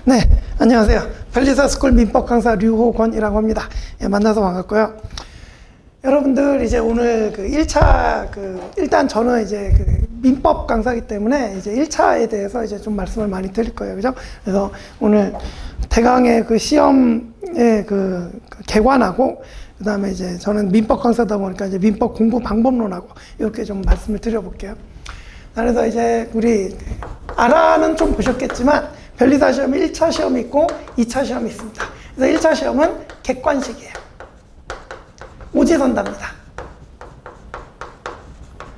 네, 안녕하세요. 변리사스쿨 민법 강사 류호권이라고 합니다. 예, 만나서 반갑고요. 여러분들 이제 오늘 그 1차 일단 저는 이제 민법 강사이기 때문에 이제 1차에 대해서 이제 좀 말씀을 많이 드릴 거예요. 그죠? 그래서 오늘 대강의 그 시험의 개관하고 그다음에 이제 저는 민법 강사다 보니까 이제 민법 공부 방법론하고 이렇게 좀 말씀을 드려볼게요. 그래서 이제 우리 아라는 좀 보셨겠지만 변리사 시험이 1차 시험이 있고 2차 시험이 있습니다. 그래서 1차 시험은 객관식이에요. 오지선답니다.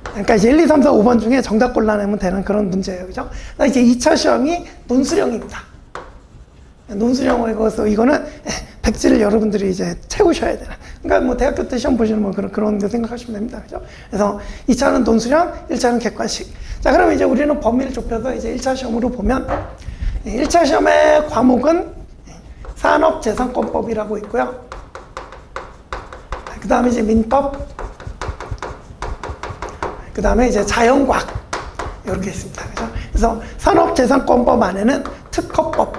그러니까 이제 1, 2, 3, 4, 5번 중에 정답 골라내면 되는 그런 문제예요. 그죠? 이제 2차 시험이 논술형입니다. 논술형으로 이거는 백지를 여러분들이 이제 채우셔야 되는. 그러니까 뭐 대학교 때 시험 보시는 뭐 그런 거 생각하시면 됩니다. 그죠? 그래서 2차는 논술형, 1차는 객관식. 자, 그러면 이제 우리는 범위를 좁혀서 이제 1차 시험으로 보면 1차 시험의 과목은 산업재산권법이라고 있고요. 그 다음에 이제 민법, 그 다음에 이제 자연과학, 이렇게 있습니다. 그죠? 그래서 산업재산권법 안에는 특허법,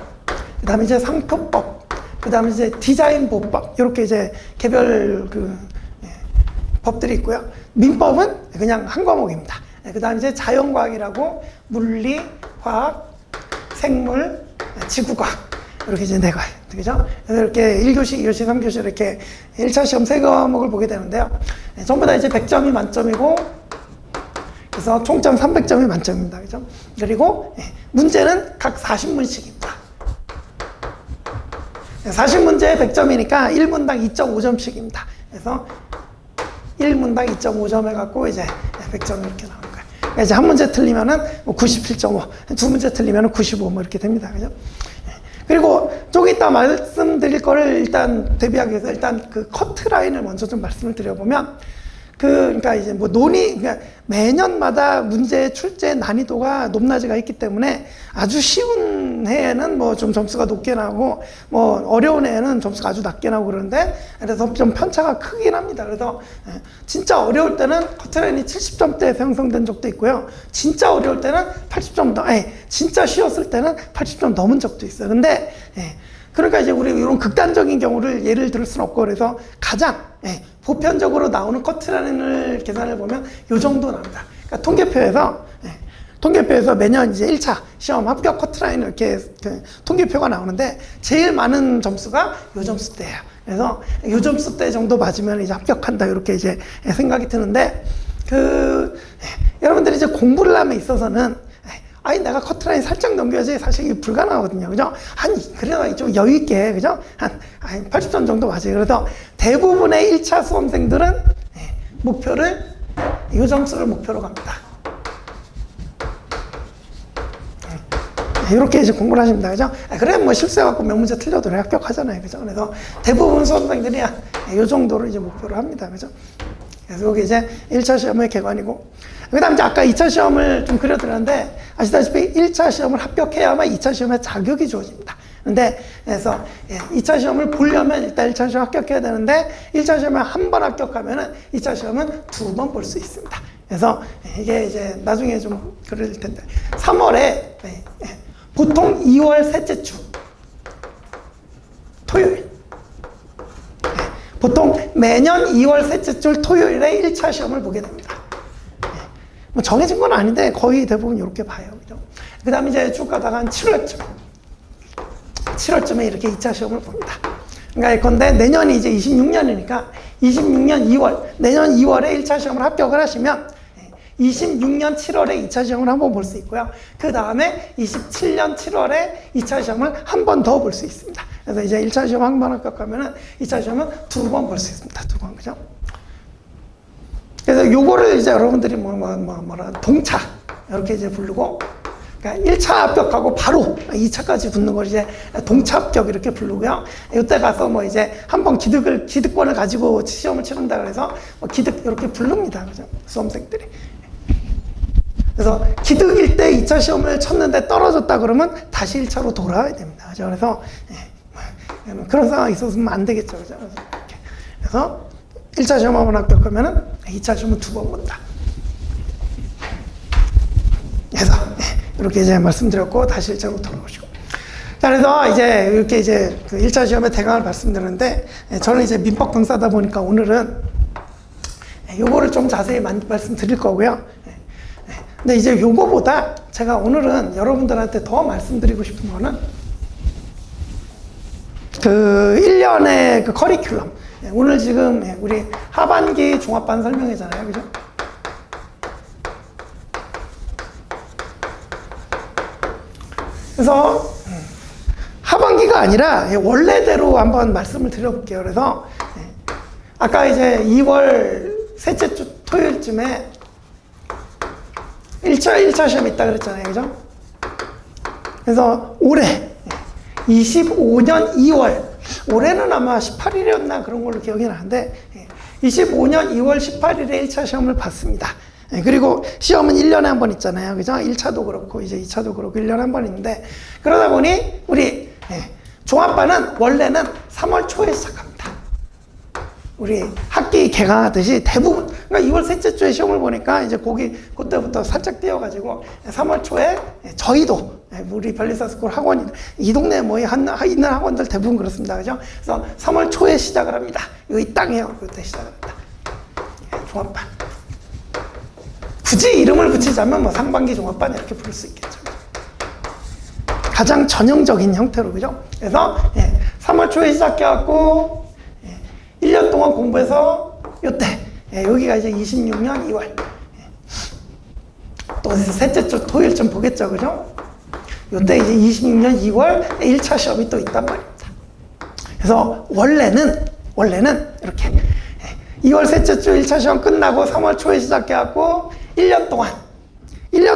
그 다음에 이제 상표법, 그 다음에 이제 디자인보호법, 이렇게 이제 개별 법들이 있고요. 민법은 그냥 한 과목입니다. 그 다음에 이제 자연과학이라고 물리, 화학, 생물, 지구과학, 이렇게 이제 네 과목. 그죠? 그래서 이렇게 1교시, 2교시, 3교시 이렇게 1차 시험 3과목을 보게 되는데요. 전부 다 이제 100점이 만점이고, 그래서 총점 300점이 만점입니다. 그죠? 그리고 문제는 각 40문씩입니다. 40문제에 100점이니까 1문당 2.5점씩입니다. 그래서 1문당 2.5점 해갖고 이제 100점 이렇게 나오는 거예요. 그러니까 이제 한 문제 틀리면은 97.5, 두 문제 틀리면은 95 뭐 이렇게 됩니다. 그죠? 그리고 좀 이따 말씀드릴 거를 일단 대비하기 위해서 일단 그 커트라인을 먼저 좀 말씀을 드려보면 그러니까 이제 뭐 그러니까 매년마다 문제 출제 난이도가 높낮이가 있기 때문에 아주 쉬운 해에는 뭐 좀 점수가 높게 나오고 뭐 어려운 해에는 점수가 아주 낮게 나오고 그러는데 그래서 좀 편차가 크긴 합니다. 그래서 진짜 어려울 때는 커트라인이 70점대에 형성된 적도 있고요. 진짜 어려울 때는 80점 진짜 쉬웠을 때는 80점 넘은 적도 있어요. 근데 그러니까 이제 우리 이런 극단적인 경우를 예를 들 수는 없고 그래서 가장 보편적으로 나오는 커트라인을 계산해 보면 이 정도 나옵니다. 그러니까 통계표에서 매년 이제 1차 시험 합격 커트라인 이렇게 통계표가 나오는데 제일 많은 점수가 이 점수대예요. 그래서 이 점수대 정도 맞으면 이제 합격한다 이렇게 이제 생각이 드는데 여러분들이 이제 공부를 함에 있어서는 내가 커트라인 살짝 넘겨야지 사실 이게 불가능하거든요. 그죠? 그래도 좀 여유있게, 그죠? 한 80점 정도 맞아요. 그래서 대부분의 1차 수험생들은 목표를, 이 점수를 목표로 갑니다. 이렇게 이제 공부를 하십니다. 그죠? 그래, 뭐 실수해갖고 몇 문제 틀려도 합격하잖아요. 그죠? 그래서 대부분 수험생들이 이 정도를 이제 목표로 합니다. 그죠? 그래서 여기 이제 1차 시험의 개관이고, 그 다음 이제 아까 2차 시험을 좀 그려드렸는데, 아시다시피 1차 시험을 합격해야만 2차 시험에 자격이 주어집니다. 근데, 그래서 2차 시험을 보려면 일단 1차 시험 합격해야 되는데, 1차 시험에 한 번 합격하면은 2차 시험은 2번 볼 수 있습니다. 그래서 이게 이제 나중에 좀 그럴 텐데, 3월에, 보통 2월 셋째 주, 토요일. 보통 매년 2월 셋째 주 토요일에 1차 시험을 보게 됩니다. 뭐 정해진 건 아닌데 거의 대부분 이렇게 봐요. 그죠? 그 다음에 이제 쭉 가다가 한 7월쯤에 이렇게 2차 시험을 봅니다. 그러니까 예컨대 내년이 이제 26년이니까 26년 2월, 내년 2월에 1차 시험을 합격을 하시면 26년 7월에 2차 시험을 한번 볼 수 있고요. 그 다음에 27년 7월에 2차 시험을 한 번 더 볼 수 있습니다. 그래서 이제 1차 시험 한 번 합격하면은 2차 시험은 2번 볼 수 있습니다. 2번. 그죠? 그래서 요거를 이제 여러분들이 동차. 이렇게 이제 부르고, 그러니까 1차 합격하고 바로 2차까지 붙는 걸 이제 동차 합격 이렇게 부르고요. 이때 가서 뭐 이제 한번 기득권을 가지고 시험을 치른다 그래서 뭐 기득 이렇게 부릅니다. 그죠? 수험생들이. 그래서 기득일 때 2차 시험을 쳤는데 떨어졌다 그러면 다시 1차로 돌아와야 됩니다. 그죠? 그래서 그런 상황이 있었으면 안 되겠죠. 그죠? 그래서 1차 시험 한번 합격하면은 2차 시험은 2번 본다. 그래서 이렇게 이제 말씀드렸고 다시 1차로 돌아오시고. 자, 그래서 이제 이렇게 이제 그 1차 시험의 대강을 말씀드렸는데, 저는 이제 민법 강사다 보니까 오늘은 요거를 좀 자세히 말씀드릴 거고요. 근데 이제 요거보다 제가 오늘은 여러분들한테 더 말씀드리고 싶은 거는 그 1년의 그 커리큘럼. 오늘 지금 우리 하반기 종합반 설명회잖아요. 그죠? 그래서 하반기가 아니라 원래대로 한번 말씀을 드려볼게요. 그래서 아까 이제 2월 셋째 주 토요일쯤에 1차 시험 있다 그랬잖아요. 그죠? 그래서 올해 25년 2월, 올해는 아마 18일이었나 그런 걸로 기억이 나는데 25년 2월 18일에 1차 시험을 봤습니다. 그리고 시험은 1년에 한 번 있잖아요. 그죠? 1차도 그렇고 이제 2차도 그렇고 1년에 한 번 있는데, 그러다 보니 우리 종합반은 원래는 3월 초에 시작합니다. 우리 학기 개강하듯이 대부분, 그러니까 2월 셋째 주에 시험을 보니까 이제 그때부터 살짝 뛰어가지고 3월 초에 저희도 우리 별리사스쿨 학원이 이 동네에 뭐 있는 학원들 대부분 그렇습니다. 그죠? 그래서 3월 초에 시작을 합니다. 이 땅이에요. 그때 시작을 합니다. 종합반. 굳이 이름을 붙이자면 뭐 상반기 종합반 이렇게 부를 수 있겠죠. 가장 전형적인 형태로, 그죠? 그래서 3월 초에 시작해갖고 1년 동안 공부해서 요때 여기가 이제 26년 2월 또 셋째 주 토요일쯤 보겠죠, 그죠? 요때 이제 26년 2월 1차 시험이 또 있단 말입니다. 그래서 원래는 이렇게 2월 셋째 주 1차 시험 끝나고 3월 초에 시작해갖고 1년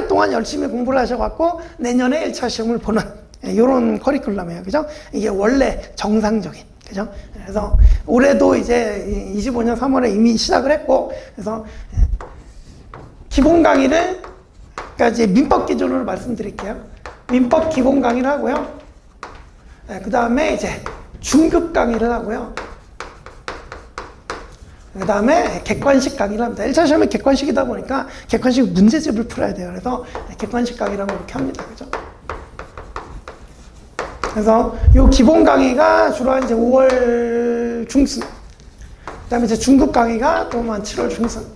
동안 열심히 공부를 하셔갖고 내년에 1차 시험을 보는 이런 커리큘럼이에요. 그죠? 이게 원래 정상적인. 그죠? 그래서 올해도 이제 25년 3월에 이미 시작을 했고, 그래서 기본 강의를, 그러니까 이제 민법 기준으로 말씀드릴게요. 민법 기본 강의를 하고요. 그 다음에 이제 중급 강의를 하고요. 그 다음에 객관식 강의를 합니다. 1차 시험이 객관식이다 보니까 객관식 문제집을 풀어야 돼요. 그래서 객관식 강의라고 이렇게 합니다. 그죠? 그래서 요 기본 강의가 주로 한 이제 5월 중순. 그 다음에 이제 중급 강의가 또 한 7월 중순.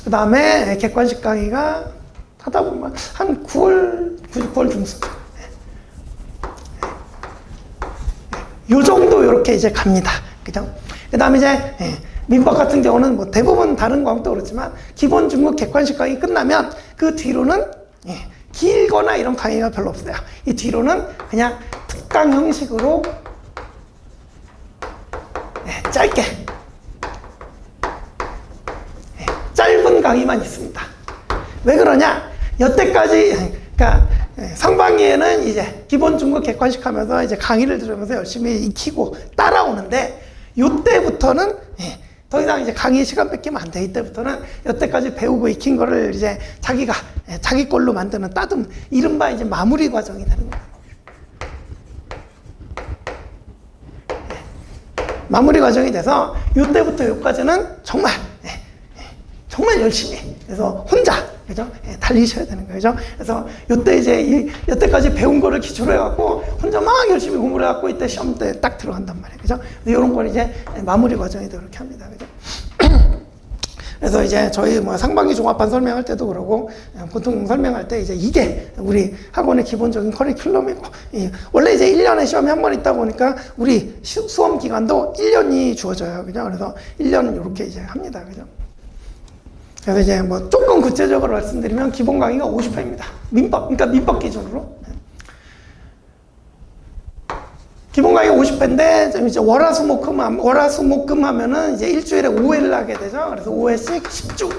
그 다음에 객관식 강의가 하다 보면 한 9월 중순. 요 정도 이렇게 이제 갑니다. 그죠? 그 다음에 이제 민법 같은 경우는 뭐 대부분 다른 과목도 그렇지만 기본, 중급, 객관식 강의 끝나면 그 뒤로는 길거나 이런 강의가 별로 없어요. 이 뒤로는 그냥 특강 형식으로 짧게 짧은 강의만 있습니다. 왜 그러냐? 여태까지 그러니까 상반기에는 이제 기본, 중급, 객관식 하면서 이제 강의를 들으면서 열심히 익히고 따라오는데, 요때부터는 더 이상 이제 강의 시간 뺏기면 안 돼. 이때부터는 여태까지 배우고 익힌 거를 이제 자기가 자기 걸로 만드는 따듬, 이른바 이제 마무리 과정이 되는 거예요. 마무리 과정이 돼서 요때부터 요까지는 정말 열심히, 그래서 혼자, 그죠? 달리셔야 되는 거죠. 그래서 요때 이제 여태까지 배운 거를 기초로 해갖고 혼자 막 열심히 공부를 해갖고 이때 시험 때 딱 들어간단 말이에요. 그죠? 이런 걸 이제 마무리 과정이 그렇게 합니다. 그죠? 그래서 이제 저희 뭐 상반기 종합반 설명할 때도 그러고 보통 설명할 때 이제 이게 우리 학원의 기본적인 커리큘럼이고, 원래 이제 1년에 시험이 한 번 있다 보니까 우리 수험 기간도 1년이 주어져요. 그죠? 그래서 1년은 이렇게 이제 합니다. 그죠? 그래서 이제 뭐 조금 구체적으로 말씀드리면 기본 강의가 50회입니다. 그러니까 민법 기준으로. 기본 강의가 50회인데, 이제 월화수목금 하면은 이제 일주일에 5회를 하게 되죠. 그래서 5회씩 10주.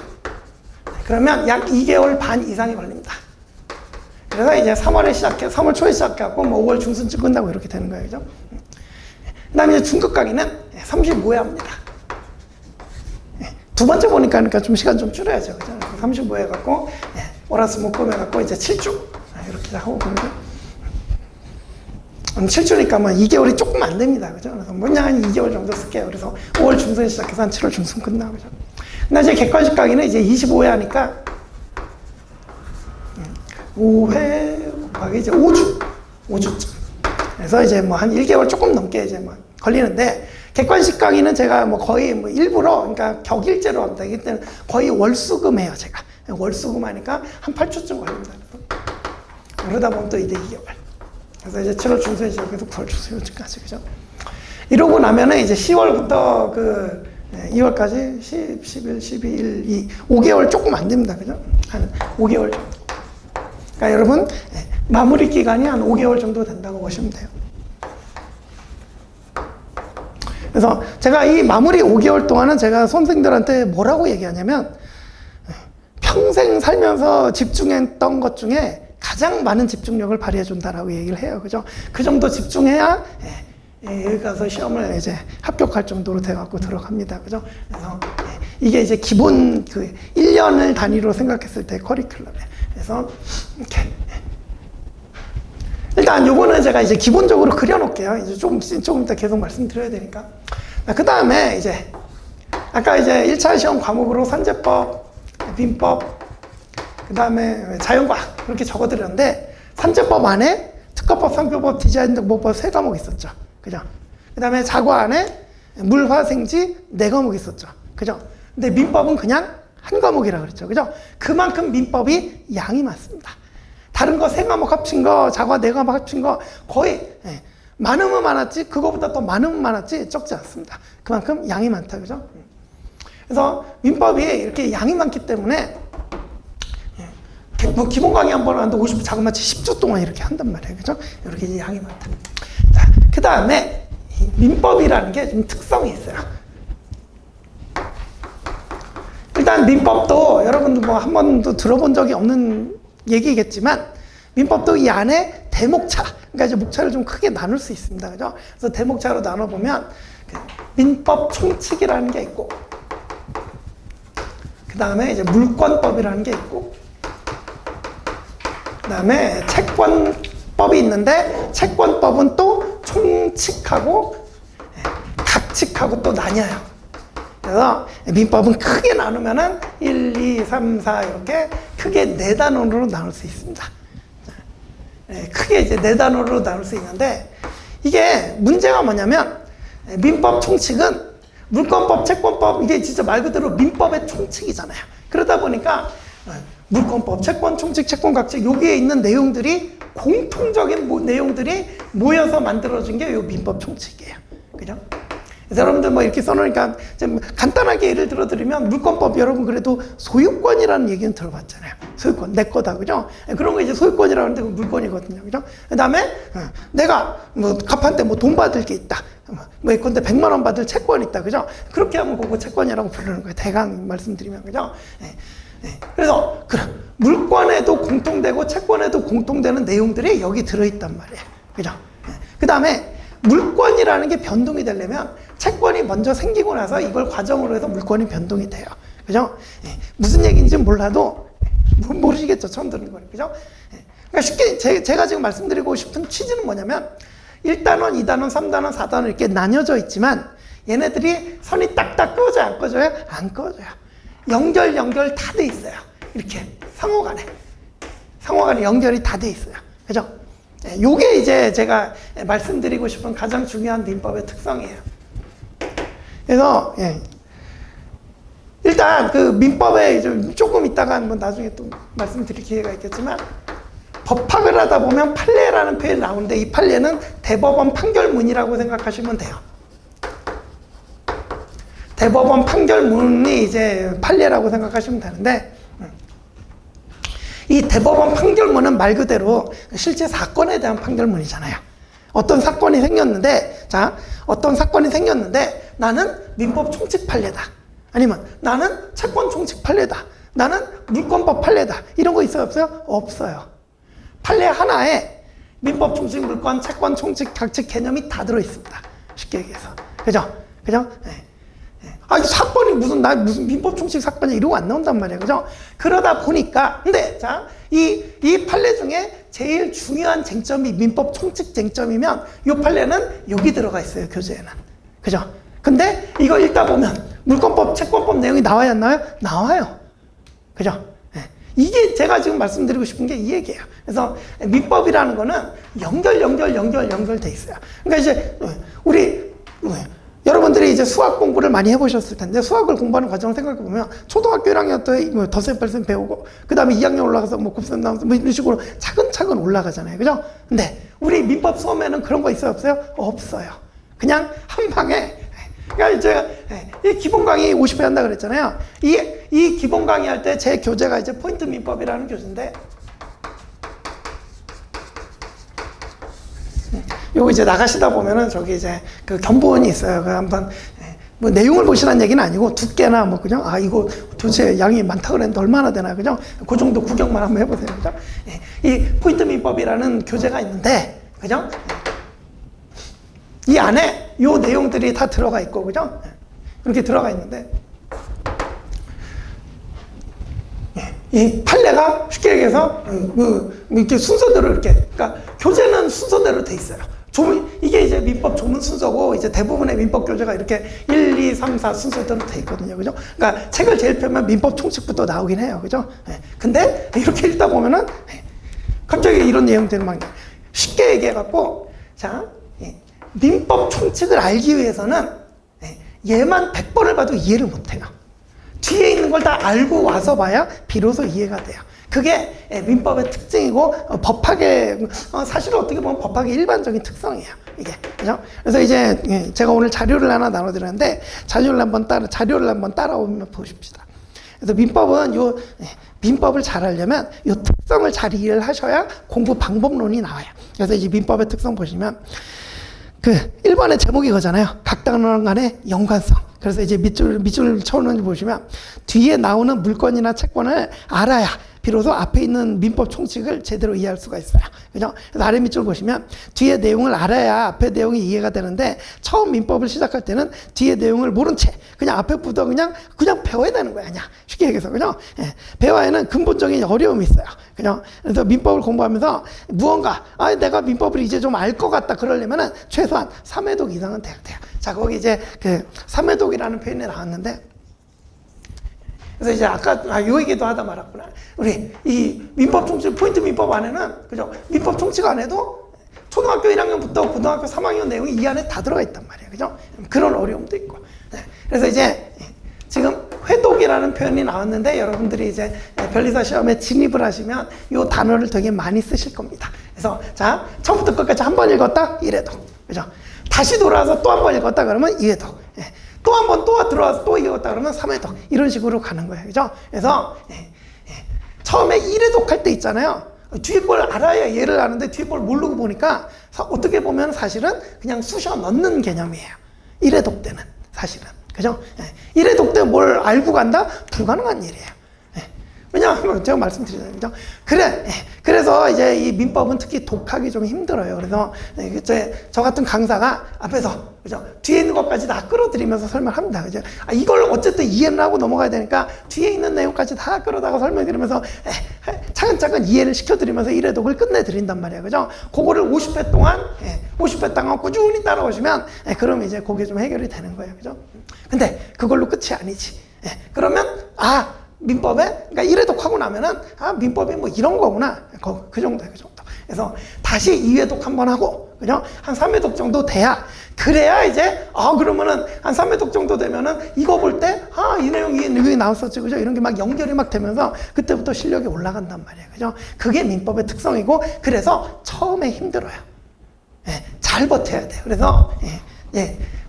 그러면 약 2개월 반 이상이 걸립니다. 그래서 이제 3월 초에 시작해갖고 뭐 5월 중순쯤 끝나고 이렇게 되는 거예요. 그죠? 그 다음에 이제 중급 강의는 35회 합니다. 두 번째 보니까 그러니까 좀 시간 좀 줄여야죠. 그죠? 35회 해갖고, 월화수목금 해갖고 이제 7주. 이렇게 하고 그러죠. 7주니까 뭐 2개월이 조금 안 됩니다. 그죠? 그래서 뭐냐, 한 2개월 정도 쓸게요. 그래서 5월 중순에 시작해서 한 7월 중순 끝나고, 그죠? 근데 이제 객관식 강의는 이제 25회 하니까 5회 곱하기 이제 5주쯤. 그래서 이제 뭐 한 1개월 조금 넘게 이제 뭐 걸리는데, 객관식 강의는 제가 뭐 거의 뭐 일부러, 그러니까 격일제로 합니다. 이때는 거의 월수금해요, 제가. 월수금 하니까 한 8주쯤 걸립니다. 그러다 보면 또 이제 2개월. 그래서 이제 7월 중순에 시작해서 9월 중순까지, 그죠? 이러고 나면은 이제 10월부터 그 2월까지 10, 11, 12, 1, 2, 5개월 조금 안 됩니다. 그죠? 한 5개월 정도. 그러니까 여러분, 마무리 기간이 한 5개월 정도 된다고 보시면 돼요. 그래서 제가 이 마무리 5개월 동안은 제가 수험생들한테 뭐라고 얘기하냐면, 평생 살면서 집중했던 것 중에 가장 많은 집중력을 발휘해 준다라고 얘기를 해요. 그죠? 그 정도 집중해야 여기 가서 시험을 이제 합격할 정도로 돼갖고 들어갑니다. 그죠? 그래서 이게 이제 기본 그 1년을 단위로 생각했을 때 커리큘럼에. 그래서 이렇게. 일단 요거는 제가 이제 기본적으로 그려놓을게요. 이제 조금 이따 계속 말씀드려야 되니까. 그 다음에 이제 아까 이제 1차 시험 과목으로 산재법, 민법, 그 다음에 자연과학 그렇게 적어드렸는데, 산재법 안에 특허법, 상표법, 디자인 등보법 3과목 있었죠. 그죠? 그 다음에 자과 안에 물화생지 4과목 있었죠. 그죠? 근데 민법은 그냥 한 과목이라 그랬죠. 그죠? 그만큼 민법이 양이 많습니다. 다른 거 3과목 합친 거, 자과 4과목 합친 거 거의 많으면 많았지, 그거보다 더 많으면 많았지 적지 않습니다. 그만큼 양이 많다. 그죠? 그래서 민법이 이렇게 양이 많기 때문에 뭐 기본 강의 한 번 하는데 50분 자그마치 10주 동안 이렇게 한단 말이에요. 그죠? 이렇게 양이 많다. 자, 그 다음에 민법이라는 게 좀 특성이 있어요. 일단 민법도 여러분도 뭐 한 번도 들어본 적이 없는 얘기겠지만, 민법도 이 안에 대목차, 그러니까 이제 목차를 좀 크게 나눌 수 있습니다. 그죠? 그래서 대목차로 나눠보면 민법 총칙이라는 게 있고, 그 다음에 이제 물권법이라는 게 있고, 그 다음에 채권법이 있는데, 채권법은 또 총칙하고 각칙하고 또 나뉘어요. 그래서 민법은 크게 나누면은 1, 2, 3, 4 이렇게 크게 4단원으로 나눌 수 있습니다. 크게 이제 4단원으로 나눌 수 있는데, 이게 문제가 뭐냐면, 민법 총칙은 물권법, 채권법, 이게 진짜 말 그대로 민법의 총칙이잖아요. 그러다 보니까 물권법, 채권 총칙, 채권 각칙, 여기에 있는 내용들이 공통적인 내용들이 모여서 만들어진 게 이 민법 총칙이에요. 그죠? 그래서 여러분들 뭐 이렇게 써놓으니까 좀 간단하게 예를 들어드리면, 물권법 여러분 그래도 소유권이라는 얘기는 들어봤잖아요. 소유권, 내 거다. 그죠? 그런 거 이제 소유권이라고 하는데 그 물권이거든요. 그죠? 그 다음에 내가 뭐 갑한테 뭐 돈 받을 게 있다. 뭐 예컨대 100만 원 받을 채권이 있다. 그죠? 그렇게 하면 그거 채권이라고 부르는 거예요. 대강 말씀드리면. 그죠? 그래서 물권에도 공통되고 채권에도 공통되는 내용들이 여기 들어있단 말이에요. 그죠? 그 다음에 물권이라는 게 변동이 되려면 채권이 먼저 생기고 나서 이걸 과정으로 해서 물권이 변동이 돼요. 그죠? 무슨 얘기인지 몰라도 모르시겠죠? 처음 듣는 거예요. 그죠? 그러니까 쉽게 제가 지금 말씀드리고 싶은 취지는 뭐냐면, 1단원, 2단원, 3단원, 4단원 이렇게 나뉘어져 있지만, 얘네들이 선이 딱딱 꺼져요? 안 꺼져요? 안 꺼져요. 연결 다 돼 있어요. 이렇게 상호간에 연결이 다 돼 있어요. 그죠? 요게 이제 제가 말씀드리고 싶은 가장 중요한 민법의 특성이에요. 그래서 일단 그 민법에 조금 이따가 한번 나중에 또 말씀드릴 기회가 있겠지만, 법학을 하다 보면 판례라는 표현이 나오는데, 이 판례는 대법원 판결문이라고 생각하시면 돼요. 대법원 판결문이 이제 판례라고 생각하시면 되는데, 이 대법원 판결문은 말 그대로 실제 사건에 대한 판결문이잖아요. 어떤 사건이 생겼는데, 나는 민법 총칙 판례다. 아니면 나는 채권 총칙 판례다. 나는 물권법 판례다. 이런 거 있어요? 없어요? 없어요. 판례 하나에 민법 총칙, 물권, 채권 총칙, 각칙 개념이 다 들어있습니다. 쉽게 얘기해서. 그죠? 그죠? 아니, 사건이 무슨 민법 총칙 사건이 이러고 안 나온단 말이에요. 그죠? 그러다 보니까, 근데, 이 판례 중에 제일 중요한 쟁점이 민법 총칙 쟁점이면, 이 판례는 여기 들어가 있어요, 교재에는. 그죠? 근데 이거 읽다 보면, 물권법, 채권법 내용이 나와야 안 나와요? 나와요. 그죠? 이게 제가 지금 말씀드리고 싶은 게 이 얘기예요. 그래서 민법이라는 거는 연결돼 있어요. 그러니까 이제 우리 여러분들이 이제 수학 공부를 많이 해보셨을 텐데 수학을 공부하는 과정을 생각해 보면 초등학교 1학년 때 뭐 덧셈 뺄셈 배우고 그 다음에 2학년 올라가서 뭐 곱셈 나눠서 뭐 이런 식으로 차근차근 올라가잖아요. 그죠? 근데 우리 민법 수업에는 그런 거 있어요? 없어요? 없어요. 그냥 한 방에. 그러니까 제가 이 기본 강의 50회 한다 그랬잖아요. 이 기본 강의 할 때 제 교재가 이제 포인트 민법이라는 교재인데 요거 이제 나가시다 보면은 저기 이제 그 견본이 있어요. 그 한번 뭐 내용을 보시라는 얘기는 아니고 두께나 뭐 그냥 이거 도대체 양이 많다 그랬는데 얼마나 되나 그죠? 그 정도 구경만 한번 해보세요. 그죠? 이 포인트 민법이라는 교재가 있는데 그죠? 이 안에 요 내용들이 다 들어가 있고 그죠? 이렇게 들어가 있는데 이 판례가 쉽게 얘기해서 이렇게 순서대로 이렇게 그러니까 교재는 순서대로 돼 있어요. 이게 이제 민법 조문 순서고 이제 대부분의 민법 교재가 이렇게 1, 2, 3, 4 순서대로 돼 있거든요. 그죠? 그러니까 책을 제일 펴면 민법 총칙부터 나오긴 해요. 그죠? 근데 이렇게 읽다 보면은 갑자기 이런 내용들이 막 쉽게 얘기해 갖고 자, 민법 총칙을 알기 위해서는 얘만 100번을 봐도 이해를 못 해요. 뒤에 있는 걸 다 알고 와서 봐야 비로소 이해가 돼요. 그게 민법의 특징이고 법학의 사실 어떻게 보면 법학의 일반적인 특성이에요. 이게 그죠? 그래서 이제 제가 오늘 자료를 하나 나눠드렸는데 자료를 한번 따라오면 보십시다. 그래서 민법은 민법을 잘 알려면 이 특성을 잘 이해를 하셔야 공부 방법론이 나와요. 그래서 이제 민법의 특성 보시면 그 1번의 제목이 이거잖아요. 각 단원 간의 연관성. 그래서 이제 밑줄 쳐놓는 보시면 뒤에 나오는 물권이나 채권을 알아야 비로소 앞에 있는 민법 총칙을 제대로 이해할 수가 있어요. 그죠? 그래서 아래 밑줄 보시면 뒤에 내용을 알아야 앞에 내용이 이해가 되는데 처음 민법을 시작할 때는 뒤에 내용을 모른 채 그냥 앞에부터 그냥 배워야 되는 거야. 그냥 쉽게 얘기해서. 그죠? 배워야는 근본적인 어려움이 있어요. 그죠? 그래서 민법을 공부하면서 무언가 내가 민법을 이제 좀 알 것 같다 그러려면은 최소한 3회독 이상은 돼야 돼요. 자, 거기 이제 그 3회독이라는 표현이 나왔는데 그래서 이제 아까 요 얘기도 하다 말았구나. 우리 이 민법 총칙 포인트 민법 안에는 그죠? 민법 총칙 안에도 초등학교 1학년부터 고등학교 3학년 내용이 이 안에 다 들어가 있단 말이에요. 그죠? 그런 어려움도 있고. 그래서 이제 지금 회독이라는 표현이 나왔는데 여러분들이 이제 변리사 시험에 진입을 하시면 이 단어를 되게 많이 쓰실 겁니다. 그래서 자, 처음부터 끝까지 한 번 읽었다? 1회독. 그죠? 다시 돌아와서 또 한 번 읽었다 그러면 2회독. 또 한 번 또 들어와서 또 읽었다 그러면 3회독. 이런 식으로 가는 거예요. 그죠? 그래서 처음에 1회독 할 때 있잖아요. 뒤에 걸 알아야 얘를 아는데 뒤에 걸 모르고 보니까 어떻게 보면 사실은 그냥 쑤셔 넣는 개념이에요. 1회독 때는 사실은. 그죠? 1회독 때 뭘 알고 간다? 불가능한 일이에요. 왜냐하면 제가 말씀드리잖아요. 그죠? 그래서 이제 이 민법은 특히 독하기 좀 힘들어요. 그래서 저 같은 강사가 앞에서 그죠? 뒤에 있는 것까지 다 끌어들이면서 설명합니다. 그죠? 이걸 어쨌든 이해를 하고 넘어가야 되니까 뒤에 있는 내용까지 다 끌어다가 설명드리면서 차근차근 이해를 시켜드리면서 1회독을 끝내드린단 말이에요. 그죠? 그거를 50회 동안 꾸준히 따라오시면 그러면 이제 그게 좀 해결이 되는 거예요. 그죠? 근데 그걸로 끝이 아니지. 그러면 민법에, 그러니까 1회독 하고 나면은, 민법이 뭐 이런 거구나. 그 정도예요, 그 정도. 그래서 다시 2회독 한번 하고, 그죠? 한 3회독 정도 돼야, 그래야 이제, 그러면은 한 3회독 정도 되면은 이거 볼 때, 이 내용이 나왔었지, 그죠? 이런 게 막 연결이 막 되면서 그때부터 실력이 올라간단 말이에요, 그죠? 그게 민법의 특성이고, 그래서 처음에 힘들어요. 잘 버텨야 돼요. 그래서,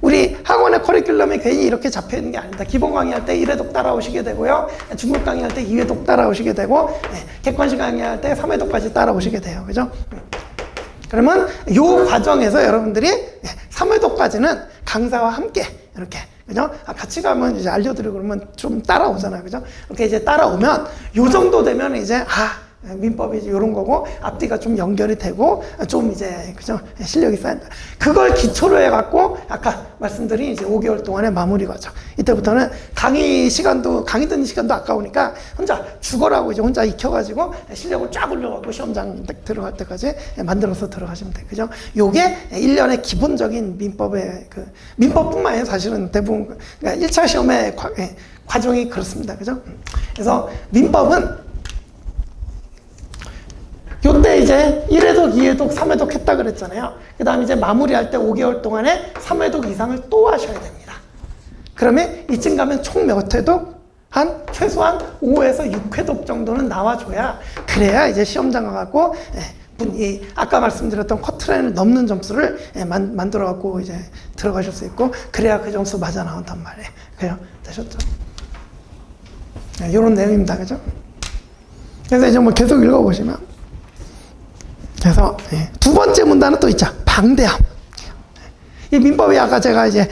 우리 학원의 커리큘럼이 괜히 이렇게 잡혀 있는 게 아닙니다. 기본 강의할 때 1회독 따라오시게 되고요. 중급 강의할 때 2회독 따라오시게 되고, 객관식 강의할 때 3회독까지 따라오시게 돼요. 그죠? 그러면 요 과정에서 여러분들이 3회독까지는 강사와 함께 이렇게, 그죠? 같이 가면 이제 알려드리고 그러면 좀 따라오잖아요. 그죠? 이렇게 이제 따라오면 요 정도 되면 이제, 민법이 이제 이런 거고 앞뒤가 좀 연결이 되고 좀 이제 그죠 실력이 쌓인다. 그걸 기초로 해갖고 아까 말씀드린 이제 5개월 동안의 마무리 과정. 이때부터는 강의 듣는 시간도 아까우니까 혼자 죽어라고 이제 혼자 익혀가지고 실력을 쫙 올려갖고 시험장 들어갈 때까지 만들어서 들어가시면 돼요. 그죠? 요게 1년의 기본적인 민법의 민법뿐만 아니라 사실은 대부분 그러니까 1차 시험의 과정이 그렇습니다. 그죠? 그래서 민법은 이제 1회독, 2회독, 3회독 했다 그랬잖아요. 그 다음에 이제 마무리할 때 5개월 동안에 3회독 이상을 또 하셔야 됩니다. 그러면 이쯤 가면 총 몇 회독? 한 최소한 5에서 6회독 정도는 나와줘야, 그래야 이제 시험장 가갖고 이 아까 말씀드렸던 커트라인을 넘는 점수를 만들어갖고 이제 들어가실 수 있고, 그래야 그 점수 맞아 나온단 말이에요. 그죠? 되셨죠? 이런 내용입니다. 그죠? 그래서 이제 뭐 계속 읽어보시면, 그래서 두 번째 문단은 또 있죠. 방대함. 이 민법이 아까 제가 이제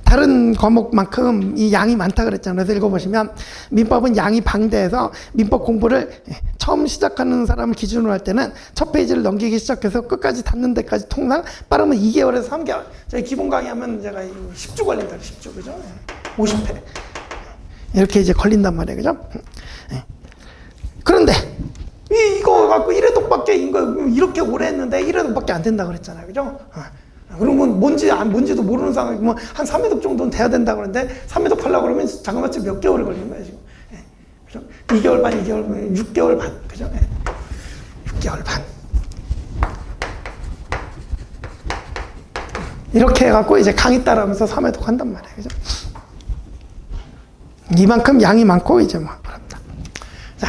다른 과목만큼 이 양이 많다 그랬잖아요. 그래서 읽어보시면 민법은 양이 방대해서 민법 공부를 처음 시작하는 사람을 기준으로 할 때는 첫 페이지를 넘기기 시작해서 끝까지 닫는 데까지 통상 빠르면 2개월에서 3개월. 저희 기본 강의하면 제가 10주 걸린다. 10주. 그죠? 50회. 이렇게 이제 걸린단 말이에요. 그죠? 그런데 이거 갖고 1회독밖에 이렇게 오래 했는데 1회독밖에 안 된다 그랬잖아요. 그죠? 그러면 뭔지도 모르는 상황이고, 뭐 한 3회독 정도는 돼야 된다 그러는데, 3회독 하려고 그러면 잠깐만 몇 개월이 걸리는 거예요, 지금. 그죠? 2개월 반, 2개월 반, 6개월 반. 그죠? 6개월 반. 이렇게 해갖고 이제 강의 따라하면서 3회독 한단 말이에요. 그죠? 이만큼 양이 많고, 이제 뭐, 그렇다. 자,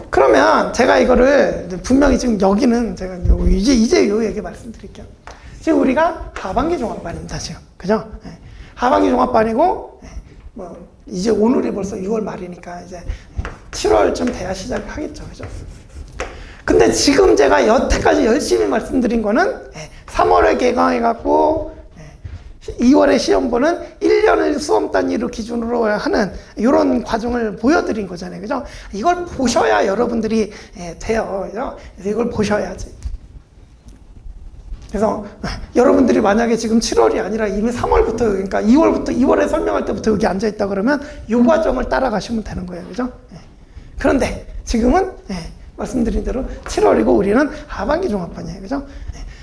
그러면 제가 이거를 분명히 지금 여기는 제가 이제 요 얘기 말씀드릴게요. 지금 우리가 하반기 종합반입니다, 지금. 그죠? 하반기 종합반이고, 뭐, 이제 오늘이 벌써 6월 말이니까 이제 7월쯤 돼야 시작을 하겠죠. 그죠? 근데 지금 제가 여태까지 열심히 말씀드린 거는 3월에 개강해갖고 2월에 시험 보는 1년을 수험 단위로 기준으로 하는 이런 과정을 보여드린 거잖아요. 그죠? 이걸 보셔야 여러분들이 돼요. 그죠? 그래서 이걸 보셔야지. 그래서 여러분들이 만약에 지금 7월이 아니라 이미 3월부터, 그러니까 2월에 설명할 때부터 여기 앉아있다 그러면 이 과정을 따라가시면 되는 거예요. 그죠? 그런데 지금은 말씀드린 대로 7월이고 우리는 하반기 종합반이에요. 그죠?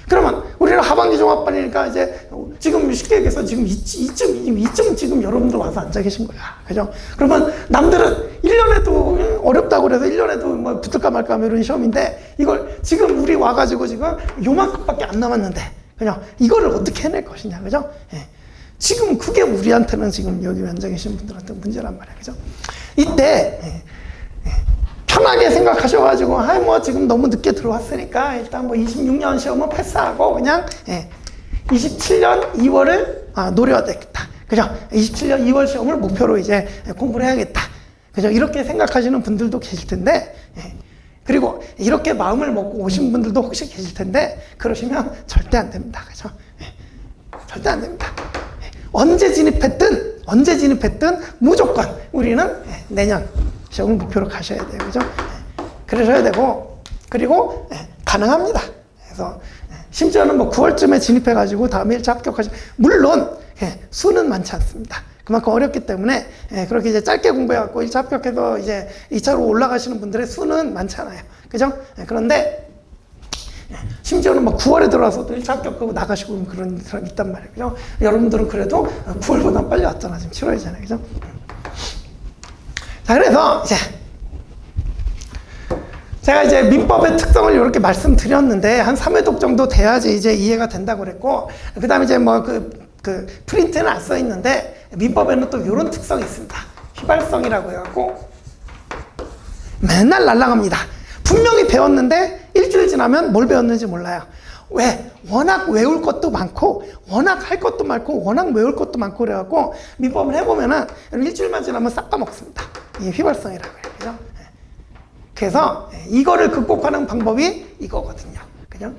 그러면 우리는 하반기 종합반이니까 이제 지금 쉽게 얘기해서 지금 이쯤 지금 여러분들 와서 앉아 계신 거야. 그죠? 그러면 남들은 1년에도 어렵다고 그래서 1년에도 뭐 붙을까 말까 이런 시험인데, 이걸 지금 우리 와가지고 지금 요만큼밖에 안 남았는데, 그냥 이거를 어떻게 해낼 것이냐. 그죠? 지금 그게 우리한테는 지금 여기 앉아 계신 분들한테 문제란 말이야. 그죠? 이때, 편하게 생각하셔가지고, 뭐 지금 너무 늦게 들어왔으니까 일단 뭐 26년 시험은 패스하고 그냥 27년 2월을 노려야 되겠다. 그죠? 27년 2월 시험을 목표로 이제 공부를 해야겠다. 그죠? 이렇게 생각하시는 분들도 계실 텐데, 그리고 이렇게 마음을 먹고 오신 분들도 혹시 계실 텐데, 그러시면 절대 안 됩니다. 그죠? 절대 안 됩니다. 언제 진입했든 무조건 우리는 내년 시험을 목표로 가셔야 돼요. 그죠? 그러셔야 되고, 그리고 가능합니다. 그래서 심지어는 뭐 9월쯤에 진입해가지고 다음에 1차 합격하시, 물론 수는 많지 않습니다. 그만큼 어렵기 때문에 그렇게 이제 짧게 공부해갖고 1차 합격해서 이제 2차로 올라가시는 분들의 수는 많잖아요. 그죠? 그런데 심지어는 막 9월에 들어와서도 1차 합격하고 나가시고 그런 사람이 있단 말이에요. 그죠? 여러분들은 그래도 9월보다 빨리 왔잖아. 지금 7월이잖아요. 그죠? 자, 그래서 이제 제가 이제 민법의 특성을 이렇게 말씀드렸는데, 한 3회독 정도 돼야지 이제 이해가 된다고 그랬고, 그 다음에 이제 뭐 그 프린트는 안 써 있는데, 민법에는 또 이런 특성이 있습니다. 휘발성이라고 해갖고, 맨날 날아갑니다. 분명히 배웠는데, 일주일 지나면 뭘 배웠는지 몰라요. 왜? 워낙 외울 것도 많고, 워낙 할 것도 많고, 워낙 외울 것도 많고, 그래갖고, 민법을 해보면은, 일주일만 지나면 싹 까먹습니다. 이게 휘발성이라고 해요. 그죠? 그래서, 이거를 극복하는 방법이 이거거든요. 그죠?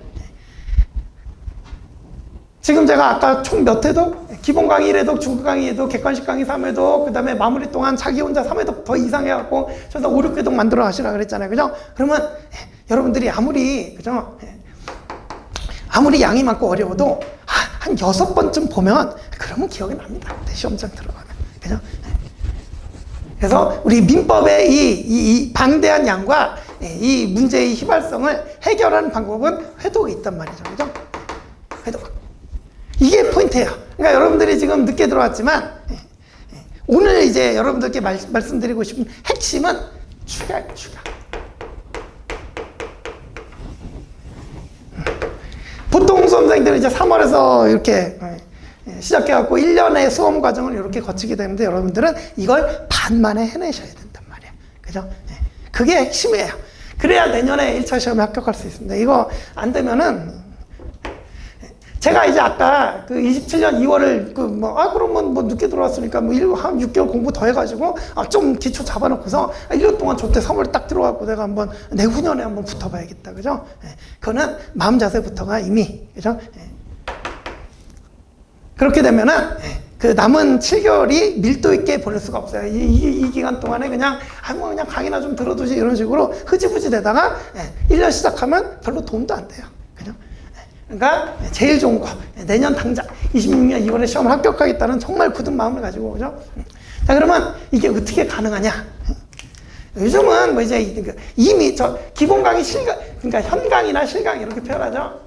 지금 제가 아까 총 몇 회독? 기본 강의 1회독, 중급 강의 2회독, 객관식 강의 3회독, 그 다음에 마무리 동안 자기 혼자 3회독 더 이상 해갖고, 저도 5, 6회독 만들어 가시라 그랬잖아요. 그죠? 그러면, 여러분들이 그죠? 아무리 양이 많고 어려워도 한 6번쯤 보면 그러면 기억이 납니다. 시험장 들어가면. 그죠? 그래서 우리 민법의 이 방대한 양과 이 문제의 휘발성을 해결하는 방법은 회독이 있단 말이죠. 그죠? 회독. 이게 포인트예요. 그러니까 여러분들이 지금 늦게 들어왔지만 오늘 이제 여러분들께 말씀드리고 싶은 핵심은 추가예요. 추가. 중수험생들은 이제 3월에서 이렇게 시작해갖고 1년의 수험 과정을 이렇게 거치게 되는데 여러분들은 이걸 반 만에 해내셔야 된단 말이에요. 그죠? 그게 핵심이에요. 그래야 내년에 1차 시험에 합격할 수 있습니다. 이거 안 되면은 제가 이제 아까 그 27년 2월을 그러면 뭐 늦게 들어왔으니까 한 6개월 공부 더 해가지고 좀 기초 잡아놓고서 1년 동안 저때 3월에 딱 들어가고 내가 한번 내후년에 한번 붙어봐야겠다. 그죠? 그거는 마음 자세부터가 이미, 그죠? 그렇게 되면은 그 남은 7개월이 밀도 있게 보낼 수가 없어요. 이 기간 동안에 그냥 그냥 강의나 좀 들어두지 이런 식으로 흐지부지 되다가 1년 시작하면 별로 도움도 안 돼요. 그죠? 그러니까 제일 좋은 거 내년 당장 26년 2월에 시험을 합격하겠다는 정말 굳은 마음을 가지고, 그죠? 자, 그러면 이게 어떻게 가능하냐? 요즘은 뭐 이제 이미 저 기본 강의 그러니까 현강이나 실강 이렇게 표현하죠.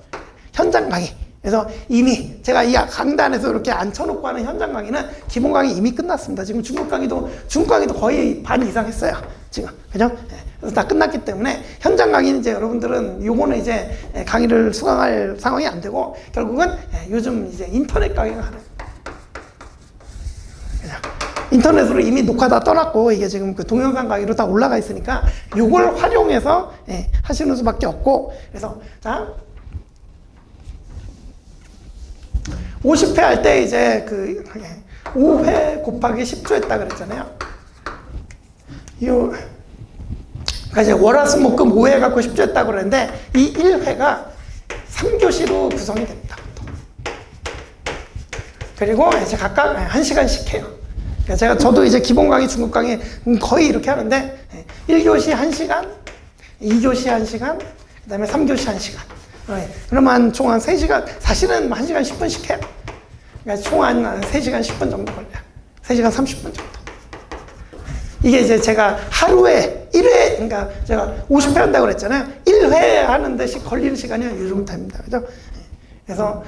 현장 강의. 그래서 이미 제가 이 강단에서 이렇게 앉혀놓고 하는 현장 강의는 기본 강의 이미 끝났습니다. 지금 중국 강의도 거의 반 이상 했어요. 지금. 그죠? 그래서 다 끝났기 때문에 현장 강의는 이제 여러분들은 요거는 이제 강의를 수강할 상황이 안 되고 결국은 요즘 이제 인터넷 강의가 하는. 인터넷으로 이미 녹화 다 떠났고 이게 지금 그 동영상 강의로 다 올라가 있으니까 요걸 활용해서 하시는 수밖에 없고, 그래서 자 50회 할 때 이제 그 5회 곱하기 10조 했다 그랬잖아요. 그러니까 이제 월화수목금 5회 갖고 10조 했다 그랬는데 이 1회가 3교시로 구성이 됩니다. 그리고 이제 각각 1시간씩 해요. 그러니까 저도 이제 기본 강의, 중급 강의 거의 이렇게 하는데 1교시 1시간, 2교시 1시간, 그 다음에 3교시 1시간. 그러면 총 한 3시간, 사실은 1시간 10분씩 해요. 그러니까 총 한 3시간 10분 정도 걸려요. 3시간 30분 정도. 이게 이제 제가 하루에 1회, 그러니까 제가 50회 한다고 그랬잖아요. 1회 하는 데씩 걸리는 시간이 이 정도 됩니다. 그죠? 그래서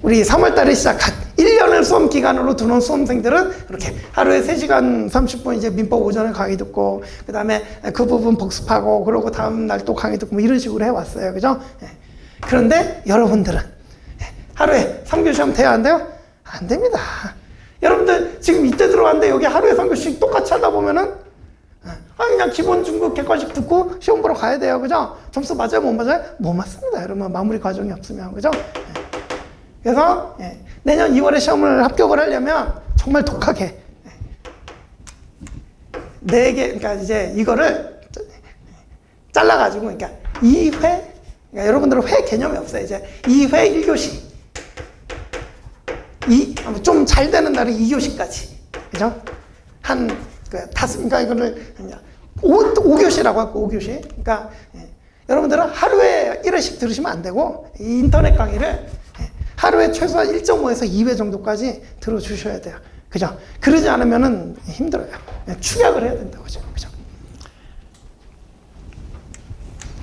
우리 3월 달에 시작한 1년을 수험 기간으로 두는 수험생들은 이렇게 하루에 3시간 30분 이제 민법 오전에 강의 듣고, 그 다음에 그 부분 복습하고, 그러고 다음 날 또 강의 듣고 뭐 이런 식으로 해왔어요. 그죠? 그런데 여러분들은 하루에 3교시 하면 돼요? 안 돼요? 안 됩니다. 여러분들 지금 이때 들어왔는데 여기 하루에 3교시씩 똑같이 하다 보면은 그냥 기본 중급 객관식 듣고 시험 보러 가야 돼요. 그죠? 점수 맞아요? 못 맞아요? 못 맞습니다. 여러분 마무리 과정이 없으면. 그죠? 그래서 내년 2월에 시험을 합격을 하려면 정말 독하게 4개, 그러니까 이제 이거를 잘라가지고, 그러니까 2회, 그러니까 여러분들은 회 개념이 없어요. 이제 2회 1교시, 좀 잘 되는 날은 2교시까지, 그죠? 그러니까 이거를 5교시라고 하고 5교시. 그러니까 여러분들은 하루에 1회씩 들으시면 안 되고 이 인터넷 강의를 하루에 최소한 1.5에서 2회 정도까지 들어주셔야 돼요. 그죠? 그러지 않으면은 힘들어요. 축약을 해야 된다고 지금. 그죠?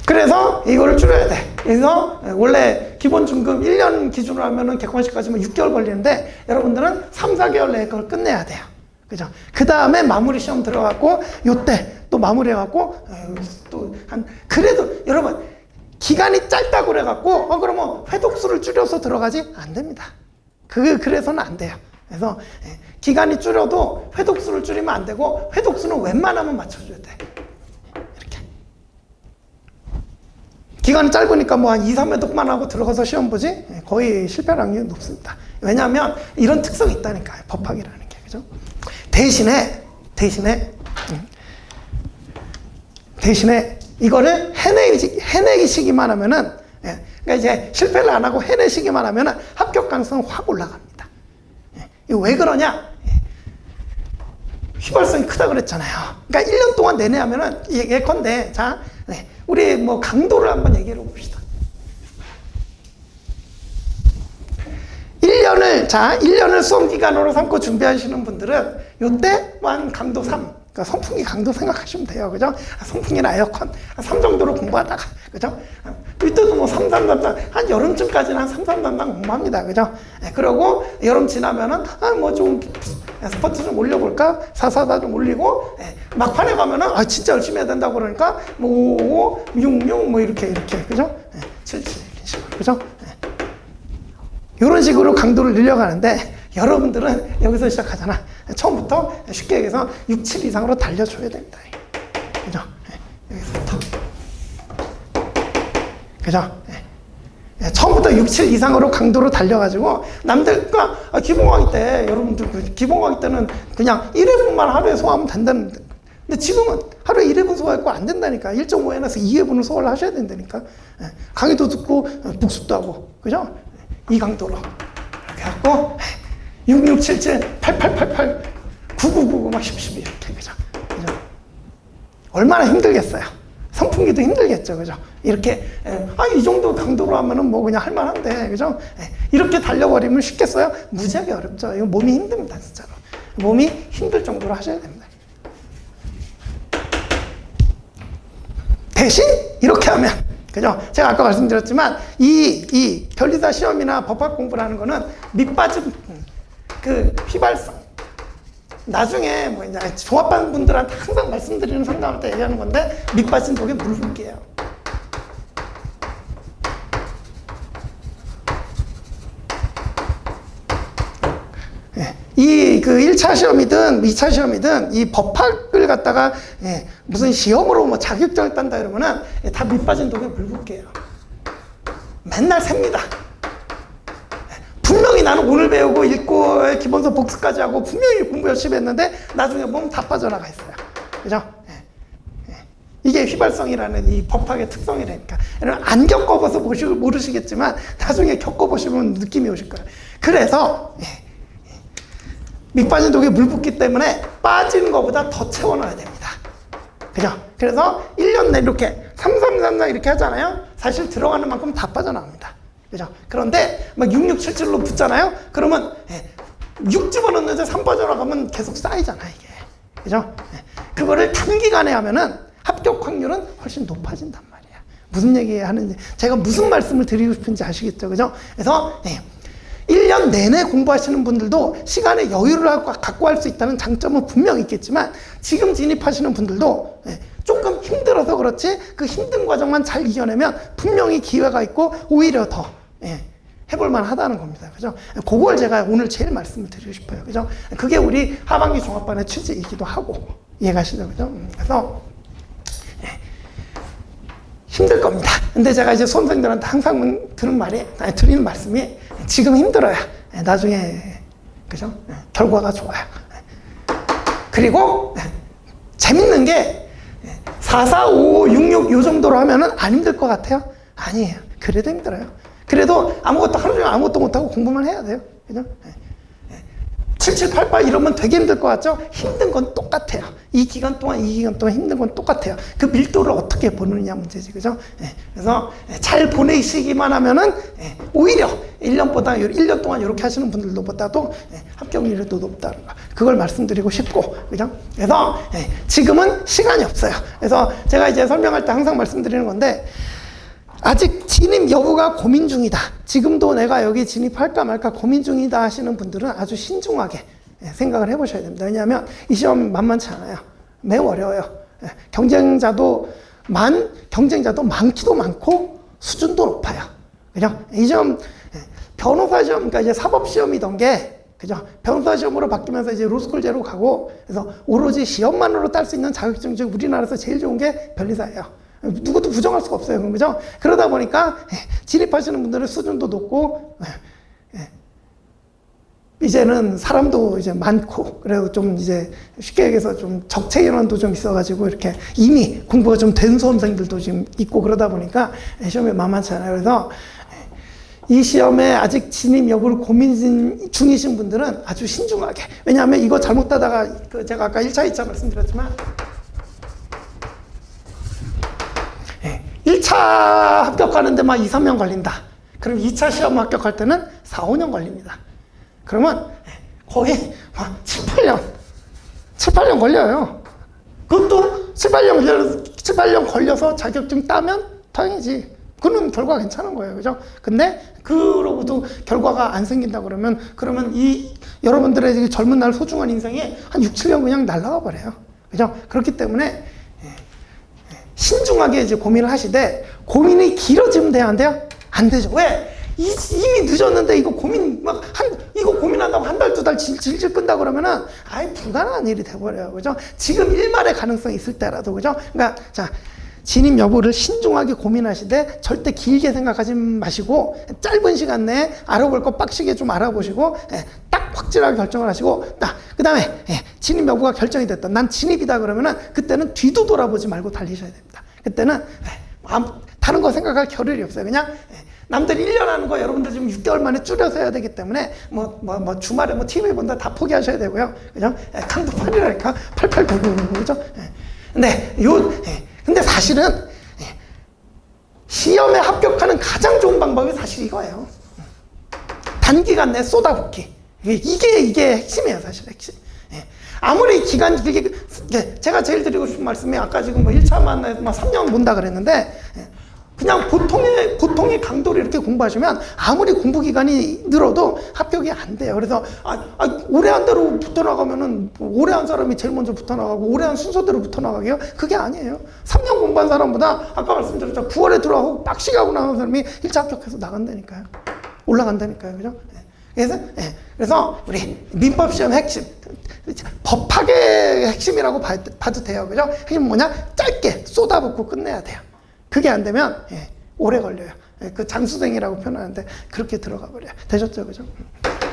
그래서 이거를 줄여야 돼. 그래서 원래 기본 중급 1년 기준으로 하면은 객관식까지만 6개월 걸리는데 여러분들은 3, 4개월 내에 그걸 끝내야 돼요. 그죠? 그 다음에 마무리 시험 들어갔고 요때 또 마무리해갖고 그래도 여러분 기간이 짧다고 그래갖고 그러면 회독수를 줄여서 들어가지? 안 됩니다. 그래서는 안 돼요. 그래서 기간이 줄여도 회독수를 줄이면 안 되고 회독수는 웬만하면 맞춰줘야 돼. 이렇게 기간이 짧으니까 뭐 한 2, 3회독만 하고 들어가서 시험 보지 거의 실패할 확률이 높습니다. 왜냐하면 이런 특성이 있다니까요. 법학이라는 게. 그죠? 대신에 이거를 해내시기만 하면은, 그러니까 이제 실패를 안 하고 해내시기만 하면은 합격 가능성은 확 올라갑니다. 이거 왜 그러냐? 휘발성이 크다 그랬잖아요. 그러니까 1년 동안 내내 하면은, 예컨대, 자, 우리 뭐 강도를 한번 얘기해 봅시다. 1년을 수험 기간으로 삼고 준비하시는 분들은 요때 한 강도 3. 그러니까 선풍기 강도 생각하시면 돼요. 그죠? 선풍기나 에어컨 3 정도로 공부하다가, 그죠? 이때도 뭐 3, 3, 3, 한 여름쯤까지는 한 3, 3, 3 공부합니다. 그죠? 그러고 여름 지나면은, 뭐 좀 스포츠 좀 올려볼까? 4, 4, 4 좀 올리고, 막판에 가면은, 진짜 열심히 해야 된다고 그러니까, 뭐 5, 5, 6, 6, 뭐 이렇게, 그죠? 7, 7, 이런 식으로, 그죠? 이런 식으로 강도를 늘려가는데 여러분들은 여기서 시작하잖아. 처음부터 쉽게 얘기해서 6, 7 이상으로 달려줘야 됩니다. 그죠? 여기서부터. 그죠? 처음부터 6, 7 이상으로 강도로 달려가지고 남들과 기본강의 때 여러분들 기본강의 때는 그냥 1회분만 하루에 소화하면 된다는. 근데 지금은 하루에 1회분 소화했고 안 된다니까. 1.5회에서 2회분을 소화를 하셔야 된다니까. 강의도 듣고 복습도 하고. 그죠? 이 강도로 이렇게 해갖고 6677, 8888, 9999, 막 10, 이렇게. 그죠? 얼마나 힘들겠어요. 선풍기도 힘들겠죠. 그죠? 이렇게, 이 정도 강도로 하면은 뭐 그냥 할만한데. 그죠? 이렇게 달려버리면 쉽겠어요? 무지하게 어렵죠. 이거 몸이 힘듭니다. 진짜로. 몸이 힘들 정도로 하셔야 됩니다. 대신 이렇게 하면, 그죠? 제가 아까 말씀드렸지만 이 변리사 시험이나 법학 공부라는 거는 밑빠짐 그 휘발성, 나중에 뭐 이제 종합반 분들한테 항상 말씀드리는 상담할 때 얘기하는 건데 밑빠진 독의 물붓기예요. 이 그 1차 시험이든 2차 시험이든 이 법학을 갖다가 무슨 시험으로 뭐 자격증을 딴다 이러면은 다 밑빠진 독의 물붓기예요. 맨날 셉니다. 분명히 나는 오늘 배우고 읽고 기본서 복습까지 하고 분명히 공부 열심히 했는데 나중에 보면 다 빠져나가 있어요. 그죠? 이게 휘발성이라는 이 법학의 특성이라니까. 여러분 안 겪어봐서 모르시겠지만 나중에 겪어보시면 느낌이 오실 거예요. 그래서 밑빠진 독에 물 붓기 때문에 빠지는 것보다 더 채워넣어야 됩니다. 그죠? 그래서 1년 내 이렇게 3333 이렇게 하잖아요. 사실 들어가는 만큼 다 빠져나옵니다. 그죠? 그런데 막 6677로 붙잖아요. 그러면 6 집어넣는데 3 빠져나가면 계속 쌓이잖아 이게. 그죠? 그거를 단기간에 하면은 합격 확률은 훨씬 높아진단 말이야. 무슨 얘기 하는지 제가 무슨 말씀을 드리고 싶은지 아시겠죠? 그죠? 그래서 1년 내내 공부하시는 분들도 시간의 여유를 갖고 할 수 있다는 장점은 분명히 있겠지만 지금 진입하시는 분들도 조금 힘들어서 그렇지 그 힘든 과정만 잘 이겨내면 분명히 기회가 있고 오히려 더 해볼만 하다는 겁니다. 그죠? 그걸 제가 오늘 제일 말씀을 드리고 싶어요. 그죠? 그게 우리 하반기 종합반의 취지이기도 하고 이해가시죠? 그죠? 그래서 힘들 겁니다. 근데 제가 이제 수험생들한테 항상 드리는 말씀이 지금 힘들어야 나중에 그죠? 결과가 좋아요. 그리고 재밌는 게 4, 4, 5, 6, 6 요 정도로 하면은 안 힘들 것 같아요? 아니에요. 그래도 힘들어요. 그래도 아무것도 하루 종일 아무것도 못하고 공부만 해야 돼요. 그죠? 7788 이러면 되게 힘들 것 같죠? 힘든 건 똑같아요. 이 기간 동안 힘든 건 똑같아요. 그 밀도를 어떻게 보느냐 문제지, 그죠? 그래서 잘 보내시기만 하면은 오히려 1년 동안 이렇게 하시는 분들보다도 합격률이 더 높다는 거. 그걸 말씀드리고 싶고, 그죠? 그래서 지금은 시간이 없어요. 그래서 제가 이제 설명할 때 항상 말씀드리는 건데, 아직 진입 여부가 고민 중이다. 지금도 내가 여기 진입할까 말까 고민 중이다 하시는 분들은 아주 신중하게 생각을 해보셔야 됩니다. 왜냐하면 이 시험 만만치 않아요. 매우 어려워요. 경쟁자도 많기도 많고 수준도 높아요. 그죠? 이 시험 변호사 시험, 그러니까 이제 사법 시험이던 게 그죠? 변호사 시험으로 바뀌면서 이제 로스쿨제로 가고 그래서 오로지 시험만으로 딸 수 있는 자격증 중 우리나라에서 제일 좋은 게 변리사예요. 누구도 부정할 수가 없어요. 그죠? 그러다 보니까 진입하시는 분들은 수준도 높고 이제는 사람도 이제 많고 그래도 좀 이제 쉽게 얘기해서 좀 적체 인원도 좀 있어가지고 이렇게 이미 공부가 좀 된 수험생들도 지금 있고 그러다 보니까 시험이 만만치 않아요. 그래서 이 시험에 아직 진입 여부를 고민 중이신 분들은 아주 신중하게, 왜냐하면 이거 잘못하다가 제가 아까 1차, 2차 말씀드렸지만 1차 합격하는데 막 2, 3년 걸린다. 그럼 2차 시험 합격할 때는 4, 5년 걸립니다. 그러면 거의 7, 8년 걸려요. 그것도 7, 8년 걸려서 자격증 따면 다행이지. 그는 결과 괜찮은 거예요. 그죠? 근데 그러고도 결과가 안 생긴다 그러면 여러분들의 젊은 날 소중한 인생이 한 6, 7년 그냥 날아가 버려요. 그죠? 그렇기 때문에 신중하게 이제 고민을 하시되, 고민이 길어지면 돼요, 안 돼요? 안 되죠. 왜? 이미 늦었는데 이거 이거 고민한다고 한 달, 두 달 질질 끈다 그러면은 아예 불가능한 일이 돼버려요. 그죠? 지금 일말의 가능성이 있을 때라도, 그죠? 그러니까, 자, 진입 여부를 신중하게 고민하시되 절대 길게 생각하지 마시고 짧은 시간 내에 알아볼 거 빡시게 좀 알아보시고 딱 확실하게 결정을 하시고 그 다음에 진입 여부가 결정이 됐다. 난 진입이다 그러면은 그때는 뒤도 돌아보지 말고 달리셔야 됩니다. 그때는 다른 거 생각할 겨를이 없어요. 그냥 남들이 1년 하는 거 여러분들 지금 6개월 만에 줄여서 해야 되기 때문에 주말에 TV 본다 다 포기하셔야 되고요. 그죠? 강도 8이랄까? 8899, 그죠? 근데 사실은 시험에 합격하는 가장 좋은 방법이 사실 이거예요. 단기간 내에 쏟아붓기. 이게 핵심이에요, 사실 핵심. 아무리 기간 길게, 제가 제일 드리고 싶은 말씀이 아까 지금 1차 만나서 3년 본다 그랬는데, 그냥 보통의 강도로 이렇게 공부하시면 아무리 공부 기간이 늘어도 합격이 안 돼요. 그래서 오래 한 대로 붙어나가면은 오래 한 사람이 제일 먼저 붙어나가고 오래 한 순서대로 붙어나가게요? 그게 아니에요. 3년 공부한 사람보다 아까 말씀드렸죠. 9월에 들어가고 빡시게 하고 나온 사람이 1차 합격해서 나간다니까요. 올라간다니까요. 그죠? 그래서 우리 민법 시험 핵심, 법학의 핵심이라고 봐도 돼요. 그죠? 핵심은 뭐냐? 짧게 쏟아붓고 끝내야 돼요. 그게 안 되면 오래 걸려요. 그 장수생이라고 표현하는데 그렇게 들어가 버려요. 되셨죠, 그죠?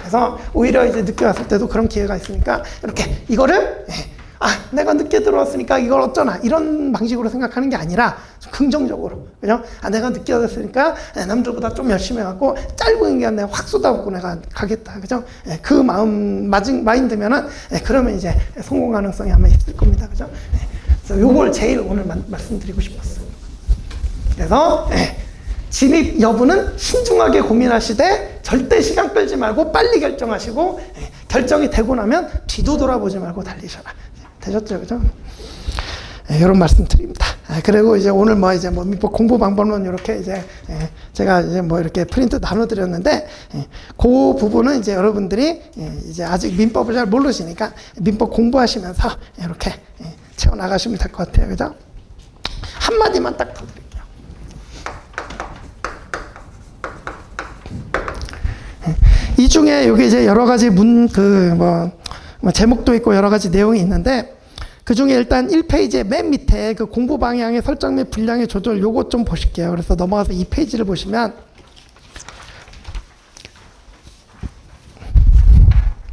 그래서 오히려 이제 늦게 왔을 때도 그런 기회가 있으니까 이렇게 이거를 내가 늦게 들어왔으니까 이걸 어쩌나 이런 방식으로 생각하는 게 아니라 좀 긍정적으로, 그죠? 내가 늦게 왔으니까 남들보다 좀 열심히 해갖고 짧은 기간 내에 확 쏟아붓고 내가 가겠다, 그죠? 그 마인드면은 그러면 이제 성공 가능성이 아마 있을 겁니다, 그죠? 그래서 요걸 제일 오늘 말씀드리고 싶었어요. 그래서 진입 여부는 신중하게 고민하시되 절대 시간 끌지 말고 빨리 결정하시고 결정이 되고 나면 뒤도 돌아보지 말고 달리셔라. 되셨죠, 그죠? 이런 말씀 드립니다. 그리고 이제 오늘 민법 공부 방법론 이렇게 제가 이렇게 프린트 나눠드렸는데 그 부분은 이제 여러분들이 이제 아직 민법을 잘 모르시니까 민법 공부하시면서 이렇게 채워 나가시면 될 것 같아요, 그죠? 한마디만 딱 더 드릴게요. 이 중에 여기 이제 여러 가지 제목도 있고 여러 가지 내용이 있는데 그 중에 일단 1페이지의 맨 밑에 그 공부 방향의 설정 및 분량의 조절 요것 좀 보실게요. 그래서 넘어가서 2페이지를 보시면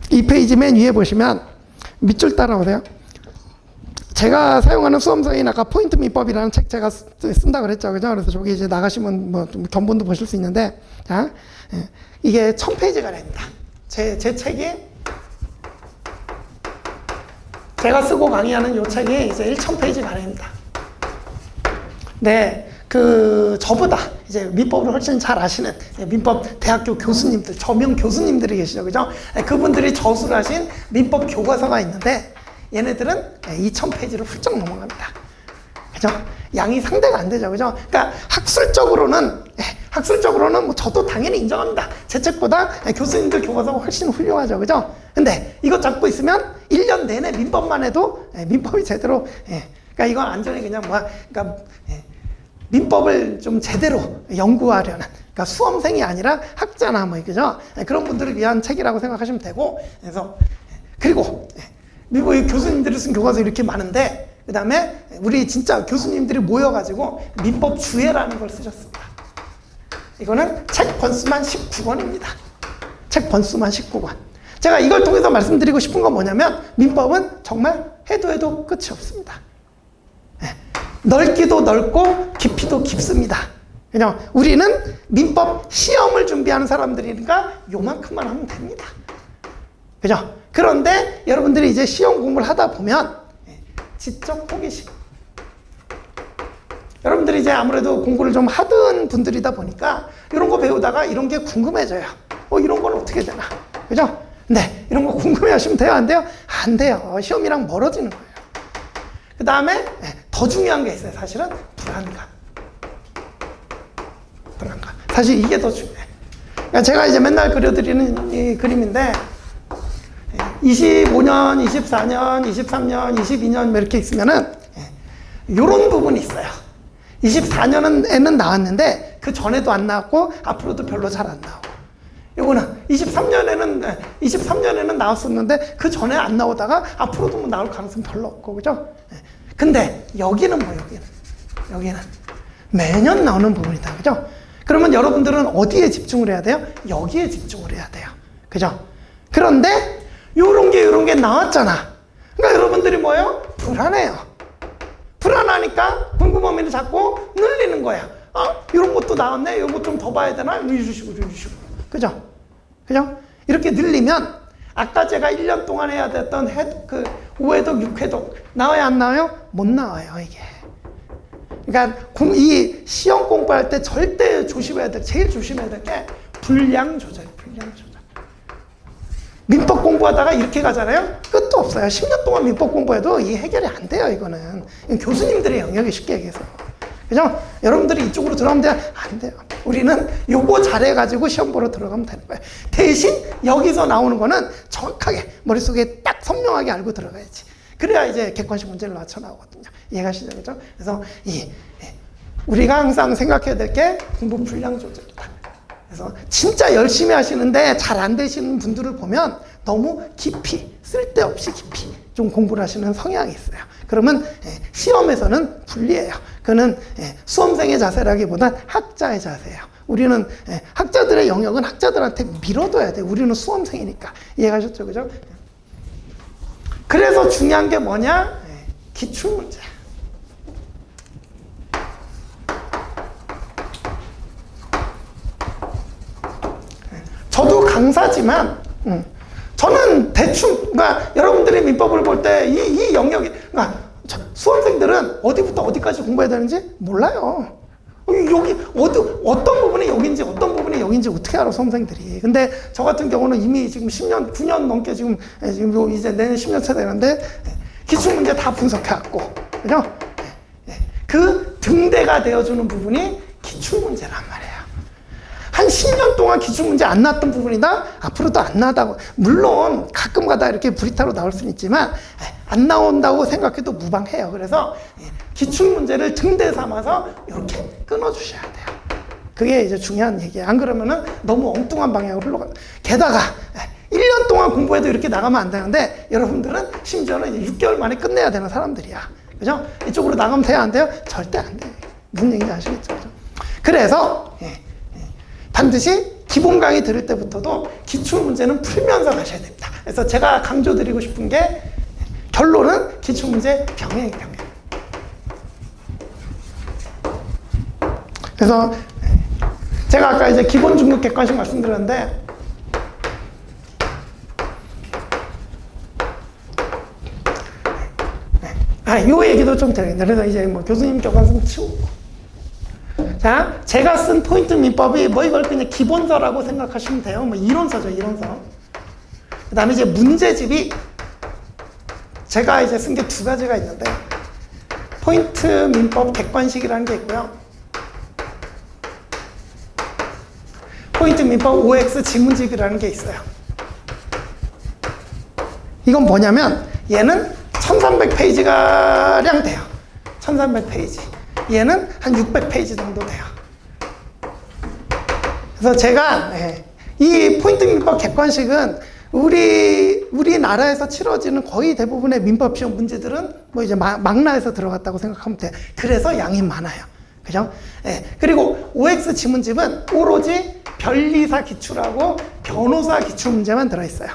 2페이지 맨 위에 보시면 밑줄 따라오세요. 제가 사용하는 수험서인 아까 포인트 민법이라는 책 제가 쓴다 그랬죠, 그죠? 그래서 저기 이제 나가시면 좀 견본도 보실 수 있는데, 자, 이게 1000페이지가 됩니다. 제 책이 제가 쓰고 강의하는 이 책이 이제 1000페이지 가량입니다. 네, 저보다 이제 민법을 훨씬 잘 아시는 민법 대학교 교수님들, 저명 교수님들이 계시죠, 그죠? 그분들이 저술을 하신 민법 교과서가 있는데, 얘네들은 2000페이지를 훌쩍 넘어갑니다. 그죠? 양이 상대가 안 되죠, 그죠? 그러니까 학술적으로는 저도 당연히 인정합니다. 제 책보다 교수님들 교과서가 훨씬 훌륭하죠, 그죠? 근데 이거 잡고 있으면 1년 내내 민법만 해도 민법이 제대로, 그러니까 이건 완전히 그냥 민법을 좀 제대로 연구하려는, 그러니까 수험생이 아니라 학자나 그죠? 그런 분들을 위한 책이라고 생각하시면 되고, 그리고 미국 교수님들이 쓴 교과서 이렇게 많은데, 그 다음에 우리 진짜 교수님들이 모여가지고 민법 주해라는 걸 쓰셨습니다. 이거는 책 번수만 19권입니다. 책 번수만 19권. 제가 이걸 통해서 말씀드리고 싶은 건 뭐냐면 민법은 정말 해도 끝이 없습니다. 넓기도 넓고 깊이도 깊습니다. 그냥 우리는 민법 시험을 준비하는 사람들이니까 요만큼만 하면 됩니다. 그죠? 그런데 여러분들이 이제 시험 공부를 하다 보면 지적 호기심, 여러분들이 이제 아무래도 공부를 좀 하던 분들이다 보니까 이런 거 배우다가 이런 게 궁금해져요. 이런 건 어떻게 되나, 그죠? 네, 이런 거 궁금해 하시면 돼요, 안 돼요? 안 돼요. 시험이랑 멀어지는 거예요. 그 다음에 더 중요한 게 있어요. 사실은 불안감. 사실 이게 더 중요해요. 그러니까 제가 이제 맨날 그려드리는 이 그림인데 25년, 24년, 23년, 22년 이렇게 있으면은 요런 부분이 있어요. 24년에는 나왔는데 그 전에도 안 나왔고 앞으로도 별로 잘 안 나오고, 이거는 23년에는 나왔었는데 그 전에 안 나오다가 앞으로도 뭐 나올 가능성 별로 없고, 그죠? 근데 여기는 뭐, 여기는 매년 나오는 부분이다, 그죠? 그러면 여러분들은 어디에 집중을 해야 돼요? 여기에 집중을 해야 돼요, 그죠? 그런데 요런 게 나왔잖아. 그러니까 여러분들이 뭐예요? 불안해요. 불안하니까 궁금함을 자꾸 늘리는 거야. 이런 것도 나왔네? 이런 것 좀 더 봐야 되나? 이러시고. 그죠? 그죠? 이렇게 늘리면 아까 제가 1년 동안 해야 됐던 5회독, 6회독 나와요, 안 나와요? 못 나와요, 이게. 그러니까 이 시험 공부할 때 절대 제일 조심해야 될 게 분량 조절. 민법 공부하다가 이렇게 가잖아요? 끝도 없어요. 10년 동안 민법 공부해도 이 해결이 안 돼요, 이거는. 교수님들의 영역이 쉽게 얘기해서. 그죠? 여러분들이 이쪽으로 들어가면 돼요? 안 돼요. 우리는 요거 잘해가지고 시험 보러 들어가면 되는 거예요. 대신 여기서 나오는 거는 정확하게 머릿속에 딱 선명하게 알고 들어가야지. 그래야 이제 객관식 문제를 맞춰 나오거든요. 이해가시죠? 그죠? 그래서 우리가 항상 생각해야 될 게 공부 분량 조절이다. 그래서 진짜 열심히 하시는데 잘 안 되시는 분들을 보면 너무 깊이, 쓸데없이 깊이 좀 공부를 하시는 성향이 있어요. 그러면 시험에서는 불리해요. 그는 수험생의 자세라기보단 학자의 자세예요. 우리는 학자들의 영역은 학자들한테 밀어둬야 돼요. 우리는 수험생이니까. 이해가셨죠? 그죠? 그래서 중요한 게 뭐냐? 기출문제. 저도 강사지만, 저는 대충, 그러니까 여러분들이 민법을 볼 때 이 영역이, 그러니까 수험생들은 어디부터 어디까지 공부해야 되는지 몰라요. 여기, 어떤 부분이 여기인지, 어떤 부분이 여기인지 어떻게 알아, 수험생들이. 근데 저 같은 경우는 이미 지금 10년, 9년 넘게 지금 이제 내년 10년차 되는데, 기출문제 다 분석해왔고, 그죠? 그 등대가 되어주는 부분이 기출문제란 말이에요. 한 10년 동안 기출문제 안 나왔던 부분이다? 앞으로도 안 나다고. 물론 가끔 가다 이렇게 브리타로 나올 수는 있지만 안 나온다고 생각해도 무방해요. 그래서 기출문제를 등대 삼아서 이렇게 끊어주셔야 돼요. 그게 이제 중요한 얘기예요. 안 그러면은 너무 엉뚱한 방향으로 흘러가. 게다가 1년 동안 공부해도 이렇게 나가면 안 되는데 여러분들은 심지어는 이제 6개월 만에 끝내야 되는 사람들이야. 그죠? 이쪽으로 나가면 돼요? 안 돼요? 절대 안 돼요. 무슨 얘기인지 아시겠죠? 그죠? 그래서 반드시 기본 강의 들을 때부터도 기출문제는 풀면서 가셔야 됩니다. 그래서 제가 강조드리고 싶은 게 결론은 기출문제 병행. 그래서 제가 아까 이제 기본 중급 객관식 말씀드렸는데 요 얘기도 좀 드리겠습니다. 그래서 이제 뭐 교수님 교과서 치우고. 자, 제가 쓴 포인트 민법이 뭐 이걸 그냥 기본서라고 생각하시면 돼요. 뭐 이론서죠, 이론서. 그 다음에 이제 문제집이 제가 이제 쓴 게 두 가지가 있는데, 포인트 민법 객관식이라는 게 있고요. 포인트 민법 OX 지문집이라는 게 있어요. 이건 뭐냐면, 얘는 1300페이지가량 돼요. 1300페이지. 얘는 한 600페이지 정도 돼요. 그래서 제가 이 포인트 민법 객관식은 우리나라에서 치러지는 거의 대부분의 민법 시험 문제들은 뭐 이제 망라에서 들어갔다고 생각하면 돼요. 그래서 양이 많아요. 그죠? 그리고 OX 지문집은 오로지 변리사 기출하고 변호사 기출 문제만 들어있어요.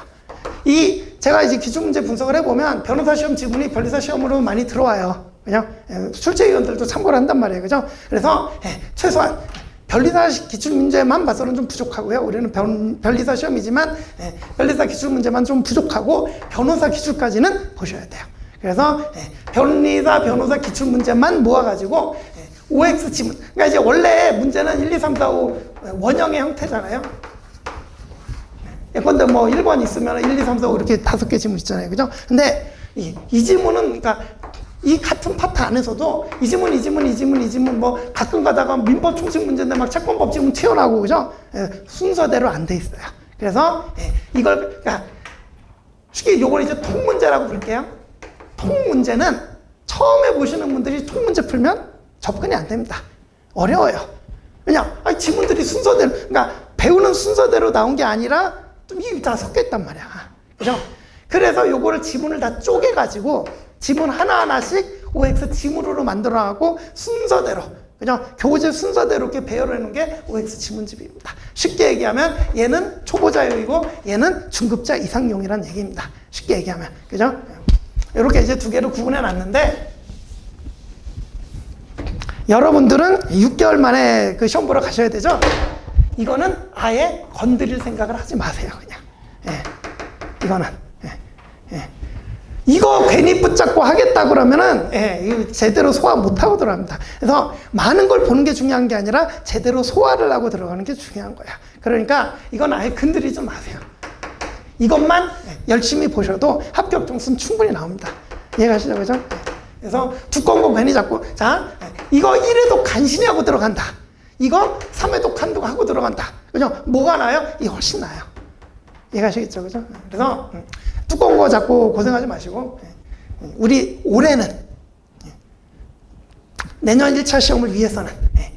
제가 이제 기출문제 분석을 해보면 변호사 시험 지문이 변리사 시험으로 많이 들어와요. 그죠? 출제위원들도 참고를 한단 말이에요. 그죠? 그래서 최소한 변리사 기출 문제만 봐서는 좀 부족하고요. 우리는 변리사 시험이지만 변리사 기출 문제만 좀 부족하고 변호사 기출까지는 보셔야 돼요. 그래서 변호사 기출 문제만 모아가지고 OX 지문. 그러니까 이제 원래 문제는 1, 2, 3, 4, 5 원형의 형태잖아요. 예컨대 뭐 1번 있으면 1, 2, 3, 4, 5 이렇게 5개 지문 있잖아요. 그죠? 근데 이 지문은 그러니까 이 같은 파트 안에서도 이 지문 뭐 가끔 가다가 민법 총칙 문제인데 막 채권법 지문 튀어나오고 그죠? 순서대로 안 돼 있어요. 그래서 이걸 그러니까 쉽게 요걸 이제 통문제라고 부를게요. 통문제는 처음에 보시는 분들이 통문제 풀면 접근이 안 됩니다. 어려워요. 그냥 지문들이 순서대로, 그러니까 배우는 순서대로 나온 게 아니라 좀 이게 다 섞여 있단 말이야. 그죠? 그래서 요거를 지문을 다 쪼개가지고 지문 하나하나씩 OX 지문으로 만들어가고 순서대로, 그죠? 교재 순서대로 이렇게 배열해 놓은 게 OX 지문집입니다. 쉽게 얘기하면 얘는 초보자용이고 얘는 중급자 이상용이라는 얘기입니다. 쉽게 얘기하면. 그죠? 이렇게 이제 두 개로 구분해 놨는데, 여러분들은 6개월 만에 그 시험 보러 가셔야 되죠? 이거는 아예 건드릴 생각을 하지 마세요, 그냥. 예. 이거는. 예. 이거 괜히 붙잡고 하겠다 그러면은, 이거 제대로 소화 못하고 들어갑니다. 그래서 많은 걸 보는 게 중요한 게 아니라 제대로 소화를 하고 들어가는 게 중요한 거야. 그러니까 이건 아예 건드리지 마세요. 이것만 열심히 보셔도 합격 점수는 충분히 나옵니다. 이해가시죠? 그죠? 그래서 두꺼운 거 괜히 잡고, 자, 이거 1회독 간신히 하고 들어간다. 이거 3회독 한독 하고 들어간다. 그죠? 뭐가 나아요? 이게 훨씬 나아요. 이해가시겠죠? 그죠? 그래서 두꺼운 거 잡고 고생하지 마시고, 우리 올해는 내년 1차 시험을 위해서는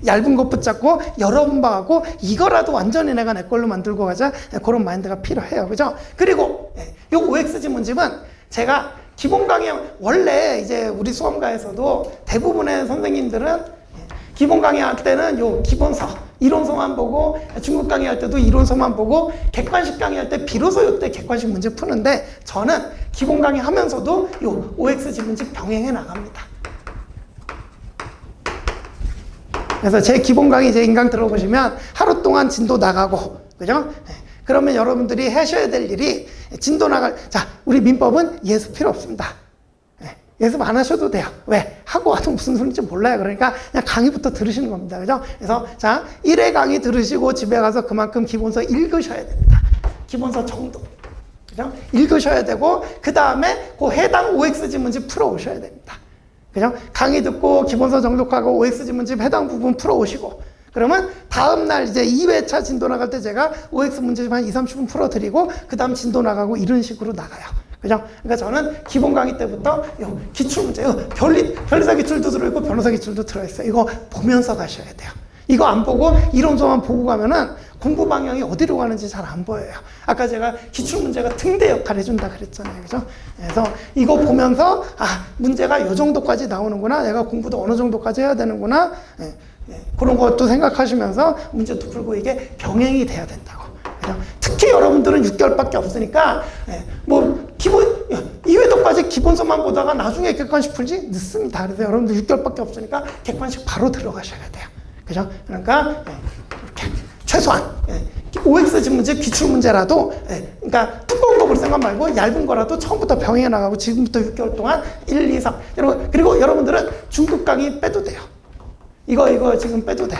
얇은 것 붙잡고 여러 번 봐갖고 이거라도 완전히 내가 내 걸로 만들고 가자. 그런 마인드가 필요해요. 그죠? 그리고 요 OX 지문집은 제가 기본 강의, 원래 이제 우리 수험가에서도 대부분의 선생님들은 기본 강의할 때는 요 기본서, 이론서만 보고, 중급 강의할 때도 이론서만 보고, 객관식 강의할 때 비로소 요때 객관식 문제 푸는데, 저는 기본 강의 하면서도 요 OX 지문집 병행해 나갑니다. 그래서 제 기본 강의, 제 인강 들어보시면 하루 동안 진도 나가고, 그죠? 그러면 여러분들이 하셔야 될 일이 진도 나갈, 자, 우리 민법은 예습 필요 없습니다. 예습 안 하셔도 돼요. 왜? 하고 와도 무슨 소리인지 몰라요. 그러니까 그냥 강의부터 들으시는 겁니다. 그죠? 그래서 자, 1회 강의 들으시고 집에 가서 그만큼 기본서 읽으셔야 됩니다. 기본서 정도. 그죠? 읽으셔야 되고, 그 다음에 그 해당 OX 지문집 풀어오셔야 됩니다. 그죠? 강의 듣고 기본서 정독하고 OX 지문집 해당 부분 풀어오시고, 그러면 다음날 이제 2회차 진도 나갈 때 제가 OX 문제집 한 2-30분 풀어드리고, 그 다음 진도 나가고 이런 식으로 나가요. 그죠? 그러니까 저는 기본 강의 때부터 기출문제, 변리사 기출도 들어있고 변호사 기출도 들어있어요. 이거 보면서 가셔야 돼요. 이거 안 보고 이론서만 보고 가면은 공부 방향이 어디로 가는지 잘 안 보여요. 아까 제가 기출문제가 등대 역할을 해준다 그랬잖아요. 그죠? 그래서 이거 보면서, 문제가 이 정도까지 나오는구나. 내가 공부도 어느 정도까지 해야 되는구나. 그런 것도 생각하시면서 문제도 풀고 이게 병행이 돼야 된다고. 특히 여러분들은 6개월밖에 없으니까, 기본, 2회도까지 기본서만 보다가 나중에 객관식 풀지? 늦습니다. 그래서 여러분들 6개월밖에 없으니까 객관식 바로 들어가셔야 돼요. 그죠? 그러니까, 이렇게, 최소한, OX 지문집 기출문제라도, 그러니까 두꺼운 거 볼 생각 말고 얇은 거라도 처음부터 병행해 나가고 지금부터 6개월 동안 1, 2, 3. 그리고 여러분들은 중급 강의 빼도 돼요. 이거 지금 빼도 돼.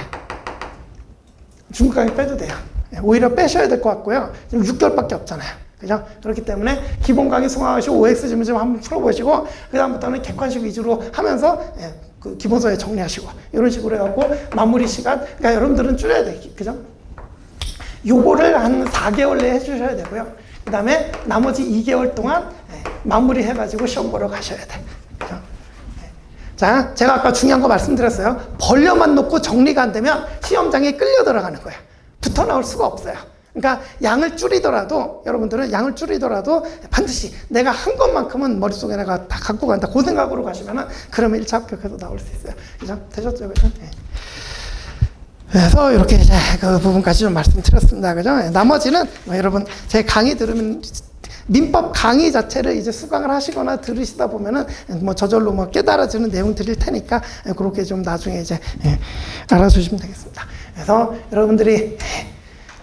중급 강의 빼도 돼요. 오히려 빼셔야 될 것 같고요. 지금 6개월밖에 없잖아요. 그죠? 그렇기 때문에 기본 강의 수강하시고 OX 지문 좀 한번 풀어보시고, 그다음부터는 객관식 위주로 하면서 그 기본서에 정리하시고, 이런 식으로 해갖고 마무리 시간, 그러니까 여러분들은 줄여야 돼. 그죠? 요거를 한 4개월 내에 해주셔야 되고요. 그 다음에 나머지 2개월 동안 마무리 해가지고 시험 보러 가셔야 돼. 그죠? 자, 제가 아까 중요한 거 말씀드렸어요. 벌려만 놓고 정리가 안 되면 시험장에 끌려 들어가는 거예요. 붙어 나올 수가 없어요. 그러니까 양을 줄이더라도, 여러분들은 양을 줄이더라도 반드시 내가 한 것만큼은 머릿속에 내가 다 갖고 간다. 그 생각으로 가시면은 그러면 1차 합격해서 나올 수 있어요. 그죠? 되셨죠? 그죠? 그래서 이렇게 이제 그 부분까지 좀 말씀드렸습니다. 그죠? 나머지는 여러분 제 강의 들으면 민법 강의 자체를 이제 수강을 하시거나 들으시다 보면은 저절로 깨달아지는 내용 드릴 테니까 그렇게 좀 나중에 이제 알아주시면 되겠습니다. 그래서 여러분들이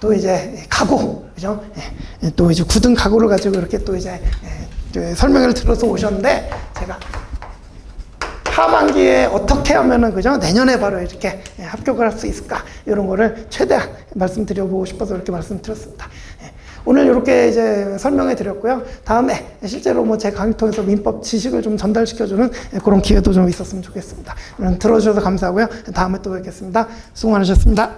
또 이제 각오, 그죠? 또 이제 굳은 각오를 가지고 이렇게 또 이제 설명을 들어서 오셨는데, 제가 하반기에 어떻게 하면은, 그죠? 내년에 바로 이렇게 합격을 할 수 있을까? 이런 거를 최대한 말씀드려보고 싶어서 이렇게 말씀드렸습니다. 오늘 이렇게 이제 설명해 드렸고요. 다음에 실제로 제 강의 통해서 민법 지식을 좀 전달시켜주는 그런 기회도 좀 있었으면 좋겠습니다. 들어주셔서 감사하고요. 다음에 또 뵙겠습니다. 수고 많으셨습니다.